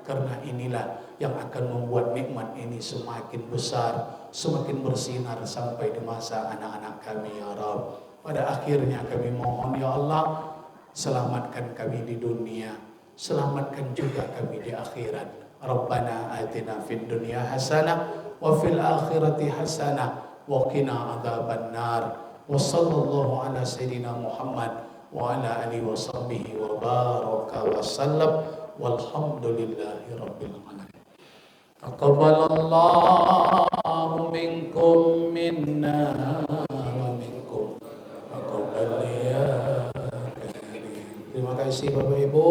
Karena inilah yang akan membuat nikmat ini semakin besar, semakin bersinar sampai di masa anak-anak kami ya Rabb. Pada akhirnya kami mohon ya Allah, selamatkan kami di dunia, selamatkan juga kami di akhirat. Rabbana atina fid dunya hasanah wa fil akhirati hasanah wa qina adzabannar. Wa sallallahu ala sayyidina Muhammad wa ala alihi wa sahbihi wa baraka wa sallam. Walhamdulillahi rabbil alamin. Taqabbalallahu minkum minna wa minkum. Taqabbal ya karim. Terima kasih Bapak Ibu,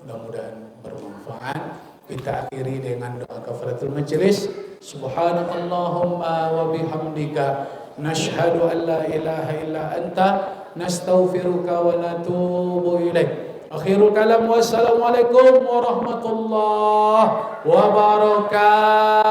mudah-mudahan bermanfaat. Kita akhiri dengan doa kafaratul majlis. Subhanakallahumma wa bihamdika nashhadu an la ilaha illa anta nastaghfiruka wa natubu ilaik. Akhirul kalam, wassalamualaikum warahmatullahi wabarakatuh.